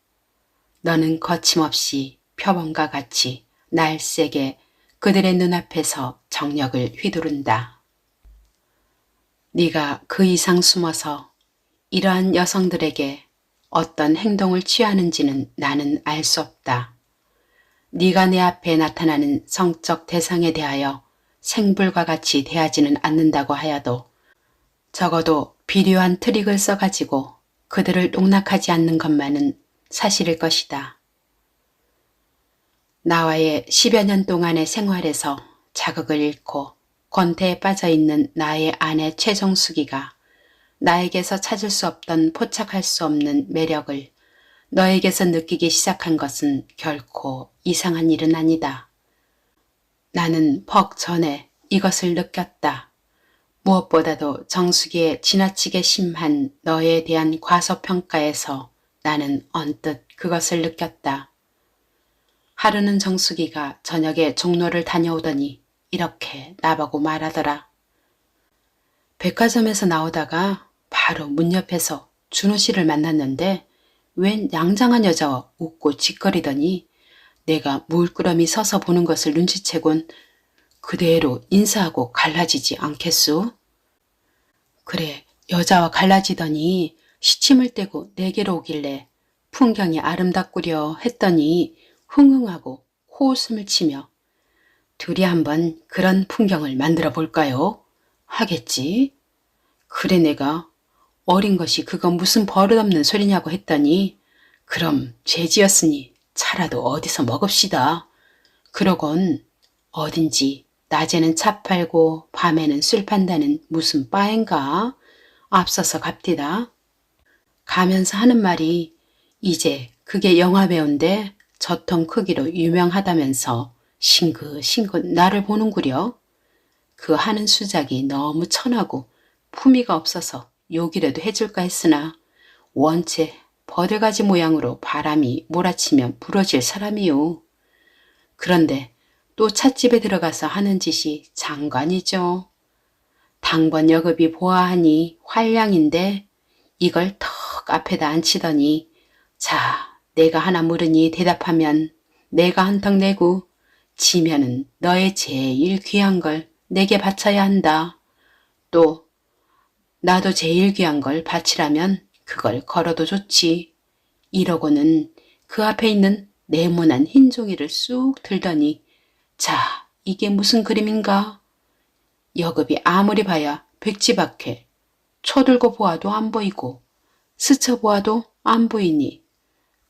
너는 거침없이 표범과 같이 날쌔게 그들의 눈앞에서 정력을 휘두른다. 네가 그 이상 숨어서 이러한 여성들에게 어떤 행동을 취하는지는 나는 알 수 없다. 네가 내 앞에 나타나는 성적 대상에 대하여 생불과 같이 대하지는 않는다고 하여도 적어도 비료한 트릭을 써가지고 그들을 농락하지 않는 것만은 사실일 것이다. 나와의 10여 년 동안의 생활에서 자극을 잃고 권태에 빠져있는 나의 아내 최정숙이가 나에게서 찾을 수 없던 포착할 수 없는 매력을 너에게서 느끼기 시작한 것은 결코 이상한 일은 아니다. 나는 퍽 전에 이것을 느꼈다. 무엇보다도 정숙이의 지나치게 심한 너에 대한 과소평가에서 나는 언뜻 그것을 느꼈다. 하루는 정숙이가 저녁에 종로를 다녀오더니 이렇게 나보고 말하더라. 백화점에서 나오다가 바로 문 옆에서 준호 씨를 만났는데 웬 양장한 여자와 웃고 짓거리더니 내가 물끄러미 서서 보는 것을 눈치채곤 그대로 인사하고 갈라지지 않겠소? 그래, 여자와 갈라지더니 시침을 떼고 내게로 오길래 풍경이 아름답구려 했더니 흥흥하고 호웃음을 치며 둘이 한번 그런 풍경을 만들어 볼까요? 하겠지. 그래 내가 어린 것이 그건 무슨 버릇없는 소리냐고 했더니 그럼 죄지었으니 차라도 어디서 먹읍시다. 그러곤 어딘지 낮에는 차 팔고 밤에는 술 판다는 무슨 바인가? 앞서서 갑디다. 가면서 하는 말이 이제 그게 영화배우인데 저통 크기로 유명하다면서 싱긋싱긋 나를 보는구려. 그 하는 수작이 너무 천하고 품위가 없어서 욕이라도 해줄까 했으나 원체 버들가지 모양으로 바람이 몰아치면 부러질 사람이요. 그런데 또 찻집에 들어가서 하는 짓이 장관이죠. 당번 여급이 보아하니 활량인데 이걸 턱 앞에다 앉히더니 자, 내가 하나 물으니 대답하면 내가 한턱 내고 지면은 너의 제일 귀한 걸 내게 바쳐야 한다. 또 나도 제일 귀한 걸 바치라면 그걸 걸어도 좋지. 이러고는 그 앞에 있는 네모난 흰 종이를 쑥 들더니 자, 이게 무슨 그림인가? 여급이 아무리 봐야 백지박해. 쳐들고 보아도 안 보이고 스쳐보아도 안 보이니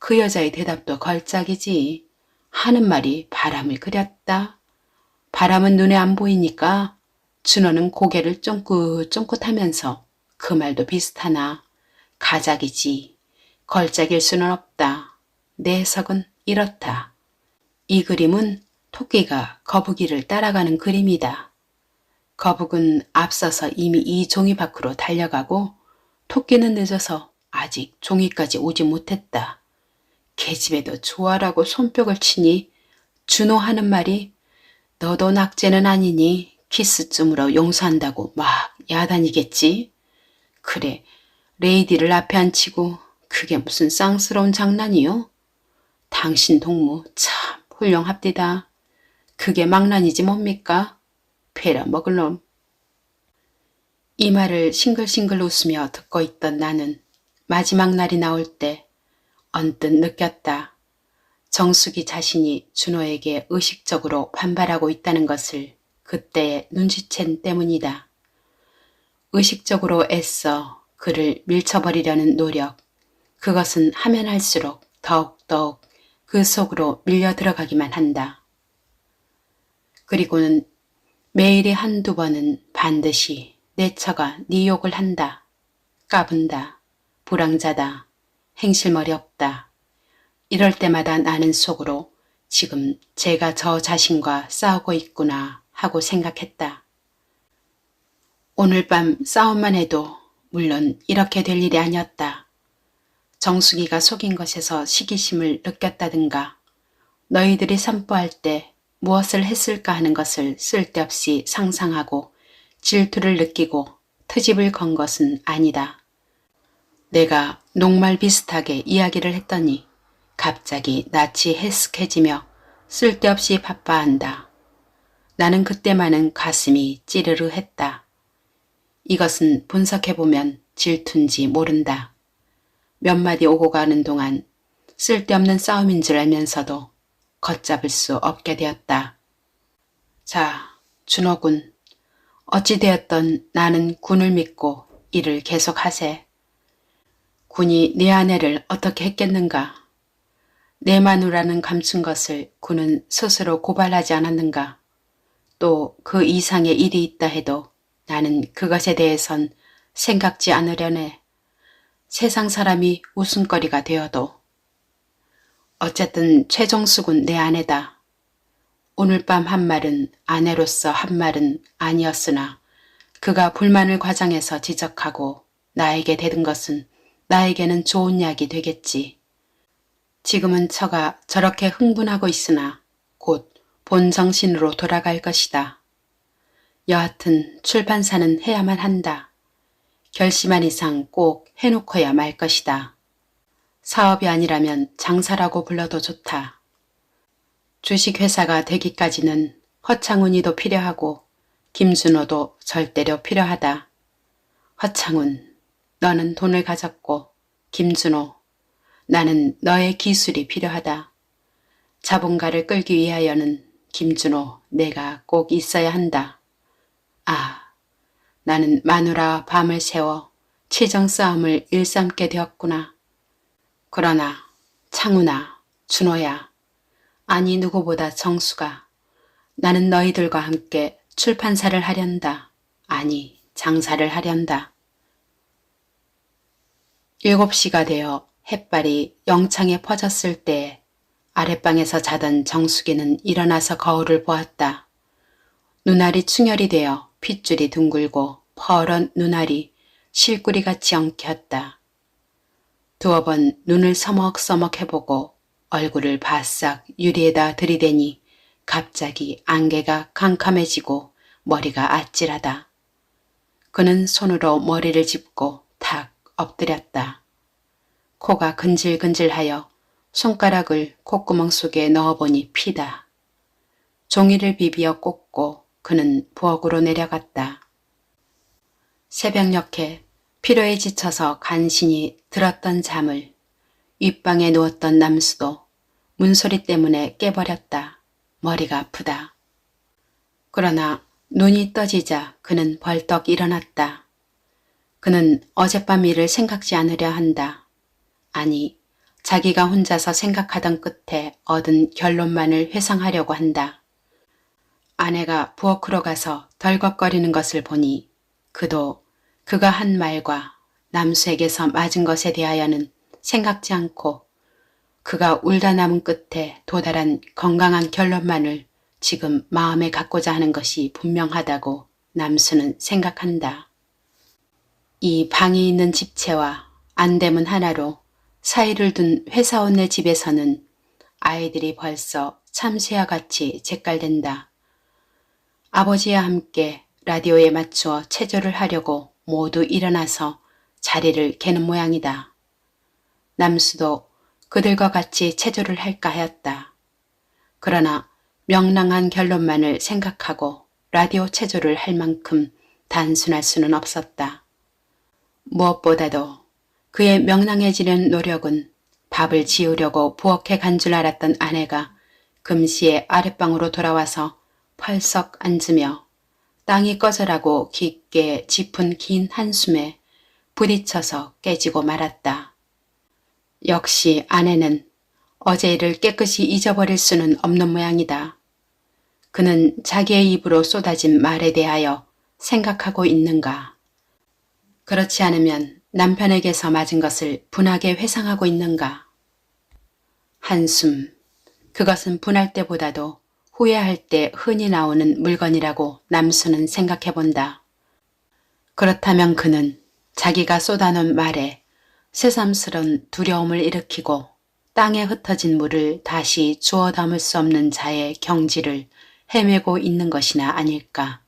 그 여자의 대답도 걸작이지. 하는 말이 바람을 그렸다. 바람은 눈에 안 보이니까 준호는 고개를 쫑긋쫑긋하면서 그 말도 비슷하나 가작이지. 걸작일 수는 없다. 내 해석은 이렇다. 이 그림은 토끼가 거북이를 따라가는 그림이다. 거북은 앞서서 이미 이 종이 밖으로 달려가고 토끼는 늦어서 아직 종이까지 오지 못했다. 계집애도 좋아라고 손뼉을 치니 준호 하는 말이 너도 낙제는 아니니 키스쯤으로 용서한다고 막 야단이겠지. 그래, 레이디를 앞에 앉히고 그게 무슨 쌍스러운 장난이요? 당신 동무 참 훌륭합디다. 그게 망난이지 뭡니까? 패라 먹을 놈. 이 말을 싱글싱글 웃으며 듣고 있던 나는 마지막 날이 나올 때 언뜻 느꼈다. 정숙이 자신이 준호에게 의식적으로 반발하고 있다는 것을 그때의 눈치챈 때문이다. 의식적으로 애써 그를 밀쳐버리려는 노력, 그것은 하면 할수록 더욱더욱 그 속으로 밀려 들어가기만 한다. 그리고는 매일에 한두 번은 반드시 내 처가 네 욕을 한다. 까분다. 불황자다. 행실머리 없다. 이럴 때마다 나는 속으로 지금 제가 저 자신과 싸우고 있구나 하고 생각했다. 오늘 밤 싸움만 해도 물론 이렇게 될 일이 아니었다. 정숙이가 속인 것에서 시기심을 느꼈다든가 너희들이 산보할 때 무엇을 했을까 하는 것을 쓸데없이 상상하고 질투를 느끼고 트집을 건 것은 아니다. 내가 녹말 비슷하게 이야기를 했더니 갑자기 낯이 해쓱해지며 쓸데없이 바빠한다. 나는 그때만은 가슴이 찌르르 했다. 이것은 분석해보면 질투인지 모른다. 몇 마디 오고 가는 동안 쓸데없는 싸움인 줄 알면서도 걷잡을 수 없게 되었다. 자, 준호군. 어찌되었던 나는 군을 믿고 일을 계속하세. 군이 네 아내를 어떻게 했겠는가? 내 마누라는 감춘 것을 군은 스스로 고발하지 않았는가? 또 그 이상의 일이 있다 해도 나는 그것에 대해선 생각지 않으려네. 세상 사람이 웃음거리가 되어도. 어쨌든 최종숙은 내 아내다. 오늘 밤 한 말은 아내로서 한 말은 아니었으나 그가 불만을 과장해서 지적하고 나에게 대든 것은 나에게는 좋은 약이 되겠지. 지금은 처가 저렇게 흥분하고 있으나 곧 본 정신으로 돌아갈 것이다. 여하튼 출판사는 해야만 한다. 결심한 이상 꼭 해놓고야 말 것이다. 사업이 아니라면 장사라고 불러도 좋다. 주식회사가 되기까지는 허창훈이도 필요하고 김준호도 절대로 필요하다. 허창훈, 너는 돈을 가졌고 김준호, 나는 너의 기술이 필요하다. 자본가를 끌기 위하여는 김준호, 내가 꼭 있어야 한다. 아, 나는 마누라와 밤을 새워 치정 싸움을 일삼게 되었구나. 그러나 창훈아, 준호야, 아니 누구보다 정수가, 나는 너희들과 함께 출판사를 하련다. 아니, 장사를 하련다. 7시가 되어 햇발이 영창에 퍼졌을 때 아랫방에서 자던 정숙이는 일어나서 거울을 보았다. 눈알이 충혈이 되어 핏줄이 둥글고 퍼런 눈알이 실꾸리같이 엉켰다. 두어 번 눈을 서먹서먹 해보고 얼굴을 바싹 유리에다 들이대니 갑자기 안개가 캄캄해지고 머리가 아찔하다. 그는 손으로 머리를 짚고 탁 엎드렸다. 코가 근질근질하여 손가락을 콧구멍 속에 넣어보니 피다. 종이를 비비어 꽂고 그는 부엌으로 내려갔다. 새벽녘에 피로에 지쳐서 간신히 들었던 잠을 윗방에 누웠던 남수도 문소리 때문에 깨버렸다. 머리가 아프다. 그러나 눈이 떠지자 그는 벌떡 일어났다. 그는 어젯밤 일을 생각지 않으려 한다. 아니, 자기가 혼자서 생각하던 끝에 얻은 결론만을 회상하려고 한다. 아내가 부엌으로 가서 덜컥거리는 것을 보니 그도 그가 한 말과 남수에게서 맞은 것에 대하여는 생각지 않고 그가 울다 남은 끝에 도달한 건강한 결론만을 지금 마음에 갖고자 하는 것이 분명하다고 남수는 생각한다. 이 방이 있는 집채와 안대문 하나로 사이를 둔 회사원네 집에서는 아이들이 벌써 참새와같이 잿깔댄다. 아버지와 함께 라디오에 맞추어 체조를 하려고 모두 일어나서 자리를 개는 모양이다. 남수도 그들과 같이 체조를 할까 하였다. 그러나 명랑한 결론만을 생각하고 라디오 체조를 할 만큼 단순할 수는 없었다. 무엇보다도 그의 명랑해지려는 노력은 밥을 지으려고 부엌에 간 줄 알았던 아내가 금시에 아랫방으로 돌아와서 펄썩 앉으며 땅이 꺼져라고 깊게 짚은 긴 한숨에 부딪혀서 깨지고 말았다. 역시 아내는 어제 일을 깨끗이 잊어버릴 수는 없는 모양이다. 그는 자기의 입으로 쏟아진 말에 대하여 생각하고 있는가? 그렇지 않으면 남편에게서 맞은 것을 분하게 회상하고 있는가? 한숨, 그것은 분할 때보다도 후회할 때 흔히 나오는 물건이라고 남수는 생각해본다. 그렇다면 그는 자기가 쏟아놓은 말에 새삼스런 두려움을 일으키고 땅에 흩어진 물을 다시 주워 담을 수 없는 자의 경지를 헤매고 있는 것이나 아닐까.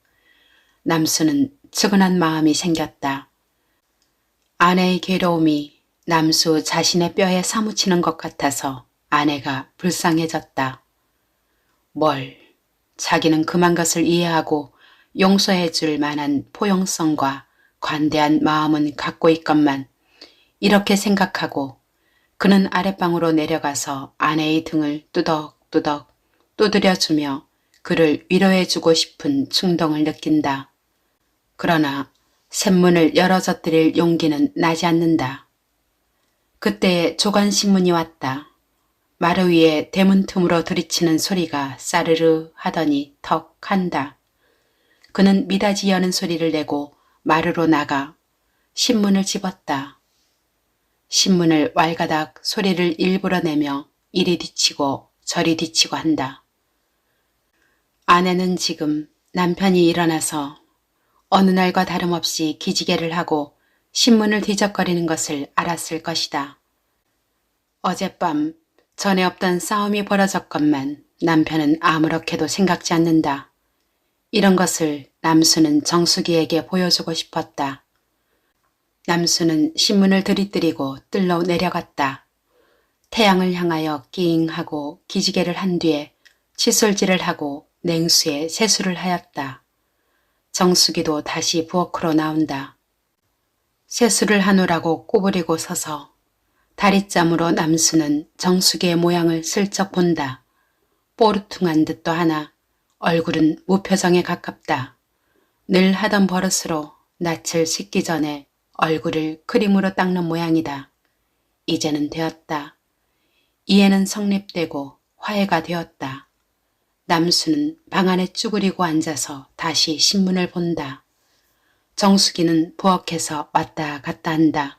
남수는 측은한 마음이 생겼다. 아내의 괴로움이 남수 자신의 뼈에 사무치는 것 같아서 아내가 불쌍해졌다. 뭘, 자기는 그만 것을 이해하고 용서해 줄 만한 포용성과 관대한 마음은 갖고 있건만 이렇게 생각하고 그는 아랫방으로 내려가서 아내의 등을 뚜덕뚜덕 두드려주며 그를 위로해주고 싶은 충동을 느낀다. 그러나 샘문을 열어젖드릴 용기는 나지 않는다. 그때에 조간신문이 왔다. 마루 위에 대문 틈으로 들이치는 소리가 싸르르 하더니 턱 한다. 그는 미닫이 여는 소리를 내고 마루로 나가 신문을 집었다. 신문을 왈가닥 소리를 일부러 내며 이리 뒤치고 저리 뒤치고 한다. 아내는 지금 남편이 일어나서 어느 날과 다름없이 기지개를 하고 신문을 뒤적거리는 것을 알았을 것이다. 어젯밤 전에 없던 싸움이 벌어졌건만 남편은 아무렇게도 생각지 않는다. 이런 것을 남수는 정수기에게 보여주고 싶었다. 남수는 신문을 들이뜨리고 뜰로 내려갔다. 태양을 향하여 낑 하고 기지개를 한 뒤에 칫솔질을 하고 냉수에 세수를 하였다. 정수기도 다시 부엌으로 나온다. 세수를 하느라고 꼬부리고 서서 다리짬으로 남수는 정수기의 모양을 슬쩍 본다. 뽀르퉁한 듯도 하나 얼굴은 무표정에 가깝다. 늘 하던 버릇으로 낯을 씻기 전에 얼굴을 크림으로 닦는 모양이다. 이제는 되었다. 이해는 성립되고 화해가 되었다. 남수는 방 안에 쭈그리고 앉아서 다시 신문을 본다. 정수기는 부엌에서 왔다 갔다 한다.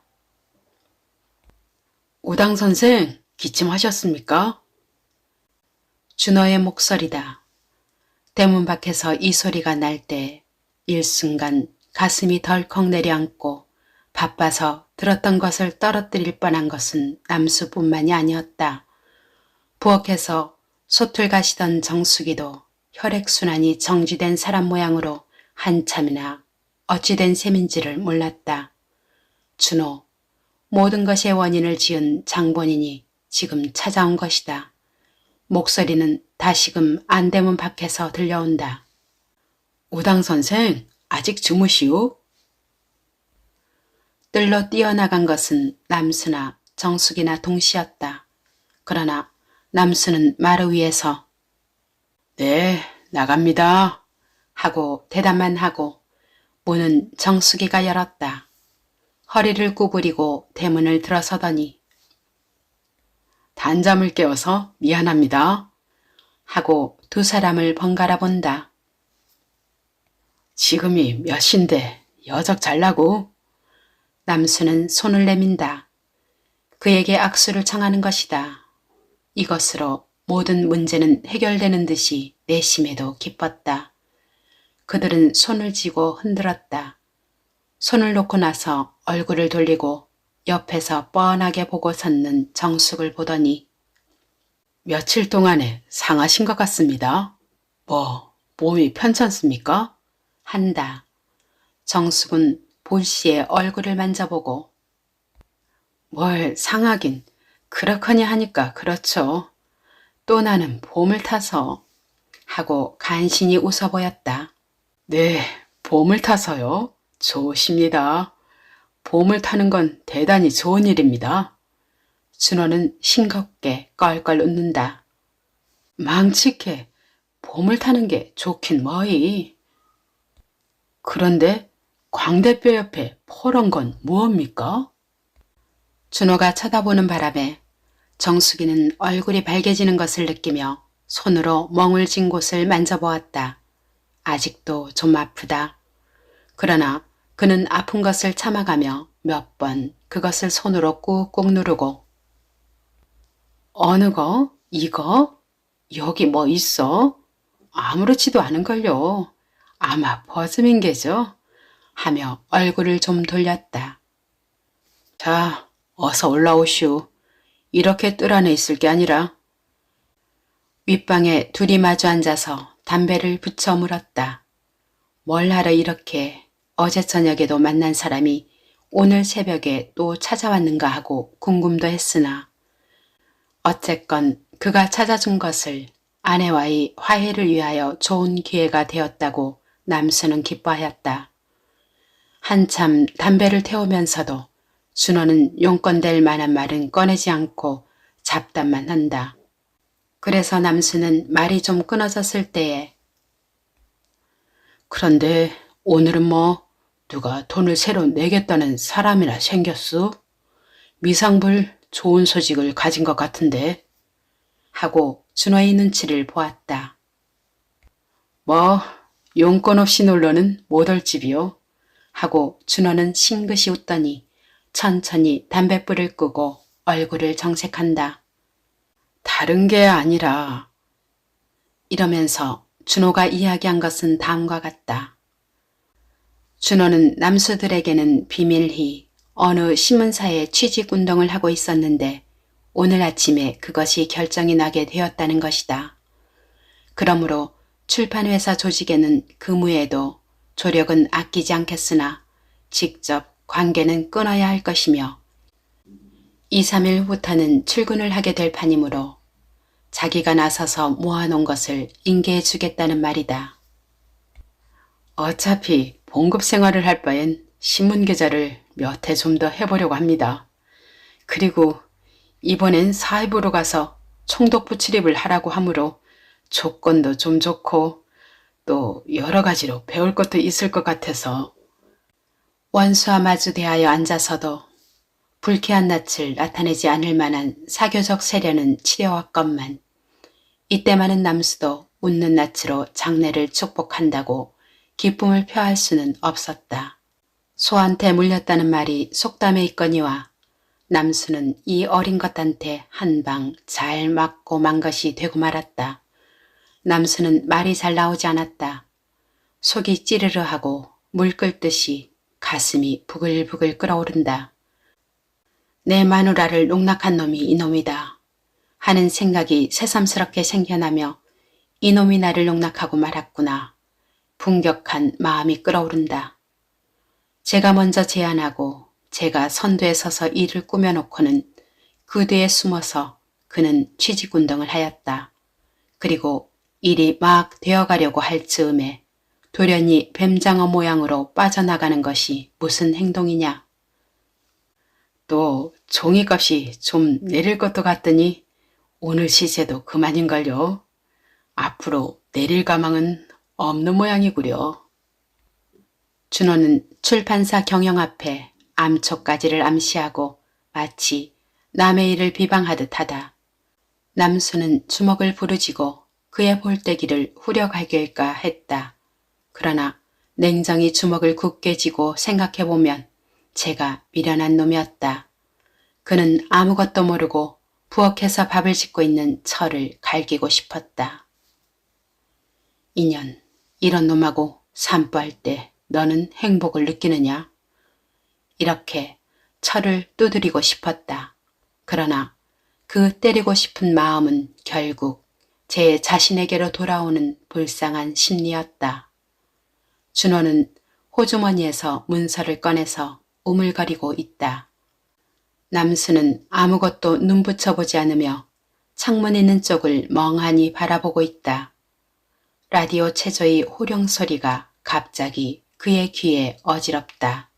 우당 선생, 기침하셨습니까? 준호의 목소리다. 대문 밖에서 이 소리가 날 때 일순간 가슴이 덜컥 내려앉고 바빠서 들었던 것을 떨어뜨릴 뻔한 것은 남수뿐만이 아니었다. 부엌에서 소틀 가시던 정수기도 혈액순환이 정지된 사람 모양으로 한참이나 어찌된 셈인지를 몰랐다. 준호, 모든 것의 원인을 지은 장본인이 지금 찾아온 것이다. 목소리는 다시금 안대문 밖에서 들려온다. 우당 선생, 아직 주무시오? 뜰로 뛰어나간 것은 남수나 정숙이나 동시였다. 그러나 남수는 마루 위에서 네, 나갑니다 하고 대답만 하고 문은 정숙이가 열었다. 허리를 구부리고 대문을 들어서더니 단잠을 깨워서 미안합니다 하고 두 사람을 번갈아 본다. 지금이 몇 시인데 여적 잘라고? 남수는 손을 내민다. 그에게 악수를 청하는 것이다. 이것으로 모든 문제는 해결되는 듯이 내심에도 기뻤다. 그들은 손을 쥐고 흔들었다. 손을 놓고 나서 얼굴을 돌리고 옆에서 뻔하게 보고 섰는 정숙을 보더니 며칠 동안에 상하신 것 같습니다. 몸이 편찮습니까? 한다. 정숙은 볼씨의 얼굴을 만져보고 뭘 상하긴 그렇거니 하니까 그렇죠. 또 나는 봄을 타서 하고 간신히 웃어 보였다. 네, 봄을 타서요. 좋으십니다. 봄을 타는 건 대단히 좋은 일입니다. 준호는 싱겁게 껄껄 웃는다. 망치게 봄을 타는 게 좋긴 뭐이. 그런데 광대뼈 옆에 퍼런 건 무엇입니까? 준호가 쳐다보는 바람에 정숙이는 얼굴이 밝아지는 것을 느끼며 손으로 멍을 쥔 곳을 만져보았다. 아직도 좀 아프다. 그러나 그는 아픈 것을 참아가며 몇 번 그것을 손으로 꾹꾹 누르고 어느 거? 이거? 여기 뭐 있어? 아무렇지도 않은걸요. 아마 버스민 게죠? 하며 얼굴을 좀 돌렸다. 자, 어서 올라오시오. 이렇게 뜰 안에 있을 게 아니라. 윗방에 둘이 마주 앉아서 담배를 붙여 물었다. 뭘 하러 이렇게 어제 저녁에도 만난 사람이 오늘 새벽에 또 찾아왔는가 하고 궁금도 했으나 어쨌건 그가 찾아준 것을 아내와의 화해를 위하여 좋은 기회가 되었다고 남수는 기뻐하였다. 한참 담배를 태우면서도 준호는 용건될 만한 말은 꺼내지 않고 잡담만 한다. 그래서 남수는 말이 좀 끊어졌을 때에 그런데 오늘은 뭐 누가 돈을 새로 내겠다는 사람이나 생겼소? 미상불 좋은 소식을 가진 것 같은데 하고 준호의 눈치를 보았다. 뭐 용건 없이 놀러는 못 올 집이요 하고 준호는 싱긋이 웃더니 천천히 담뱃불을 끄고 얼굴을 정색한다. 다른 게 아니라 이러면서 준호가 이야기한 것은 다음과 같다. 준호는 남수들에게는 비밀히 어느 신문사에 취직운동을 하고 있었는데 오늘 아침에 그것이 결정이 나게 되었다는 것이다. 그러므로 출판회사 조직에는 근무에도 조력은 아끼지 않겠으나 직접 관계는 끊어야 할 것이며 2, 3일 후부터는 출근을 하게 될 판이므로 자기가 나서서 모아놓은 것을 인계해 주겠다는 말이다. 어차피 봉급 생활을 할 바엔 신문 기자를 몇 해 좀 더 해보려고 합니다. 그리고 이번엔 사회부로 가서 총독부 출입을 하라고 하므로 조건도 좀 좋고 또 여러 가지로 배울 것도 있을 것 같아서 원수와 마주 대하여 앉아서도 불쾌한 낯을 나타내지 않을 만한 사교적 세련은 치려왔건만 이때 많은 남수도 웃는 낯으로 장래를 축복한다고 기쁨을 표할 수는 없었다. 소한테 물렸다는 말이 속담에 있거니와 남수는 이 어린 것한테 한 방 잘 맞고 만 것이 되고 말았다. 남수는 말이 잘 나오지 않았다. 속이 찌르르하고 물 끓듯이 가슴이 부글부글 끓어오른다. 내 마누라를 농락한 놈이 이놈이다 하는 생각이 새삼스럽게 생겨나며 이놈이 나를 농락하고 말았구나. 분격한 마음이 끓어오른다. 제가 먼저 제안하고 제가 선두에 서서 일을 꾸며놓고는 그 뒤에 숨어서 그는 취직운동을 하였다. 그리고 일이 막 되어가려고 할 즈음에 돌연히 뱀장어 모양으로 빠져나가는 것이 무슨 행동이냐. 또 종이값이 좀 내릴 것도 같더니 오늘 시세도 그만인걸요. 앞으로 내릴 가망은 없는 모양이구려. 준호는 출판사 경영 앞에 암초까지를 암시하고 마치 남의 일을 비방하듯 하다. 남수는 주먹을 부르짖고 그의 볼때기를 후려갈길까 했다. 그러나 냉정히 주먹을 굳게 쥐고 생각해보면 제가 미련한 놈이었다. 그는 아무것도 모르고 부엌에서 밥을 짓고 있는 철을 갈기고 싶었다. 인연, 이런 놈하고 산보할 때 너는 행복을 느끼느냐? 이렇게 철을 두드리고 싶었다. 그러나 그 때리고 싶은 마음은 결국 제 자신에게로 돌아오는 불쌍한 심리였다. 준호는 호주머니에서 문서를 꺼내서 우물거리고 있다. 남수는 아무것도 눈 붙여보지 않으며 창문 있는 쪽을 멍하니 바라보고 있다. 라디오 체조의 호령 소리가 갑자기 그의 귀에 어지럽다.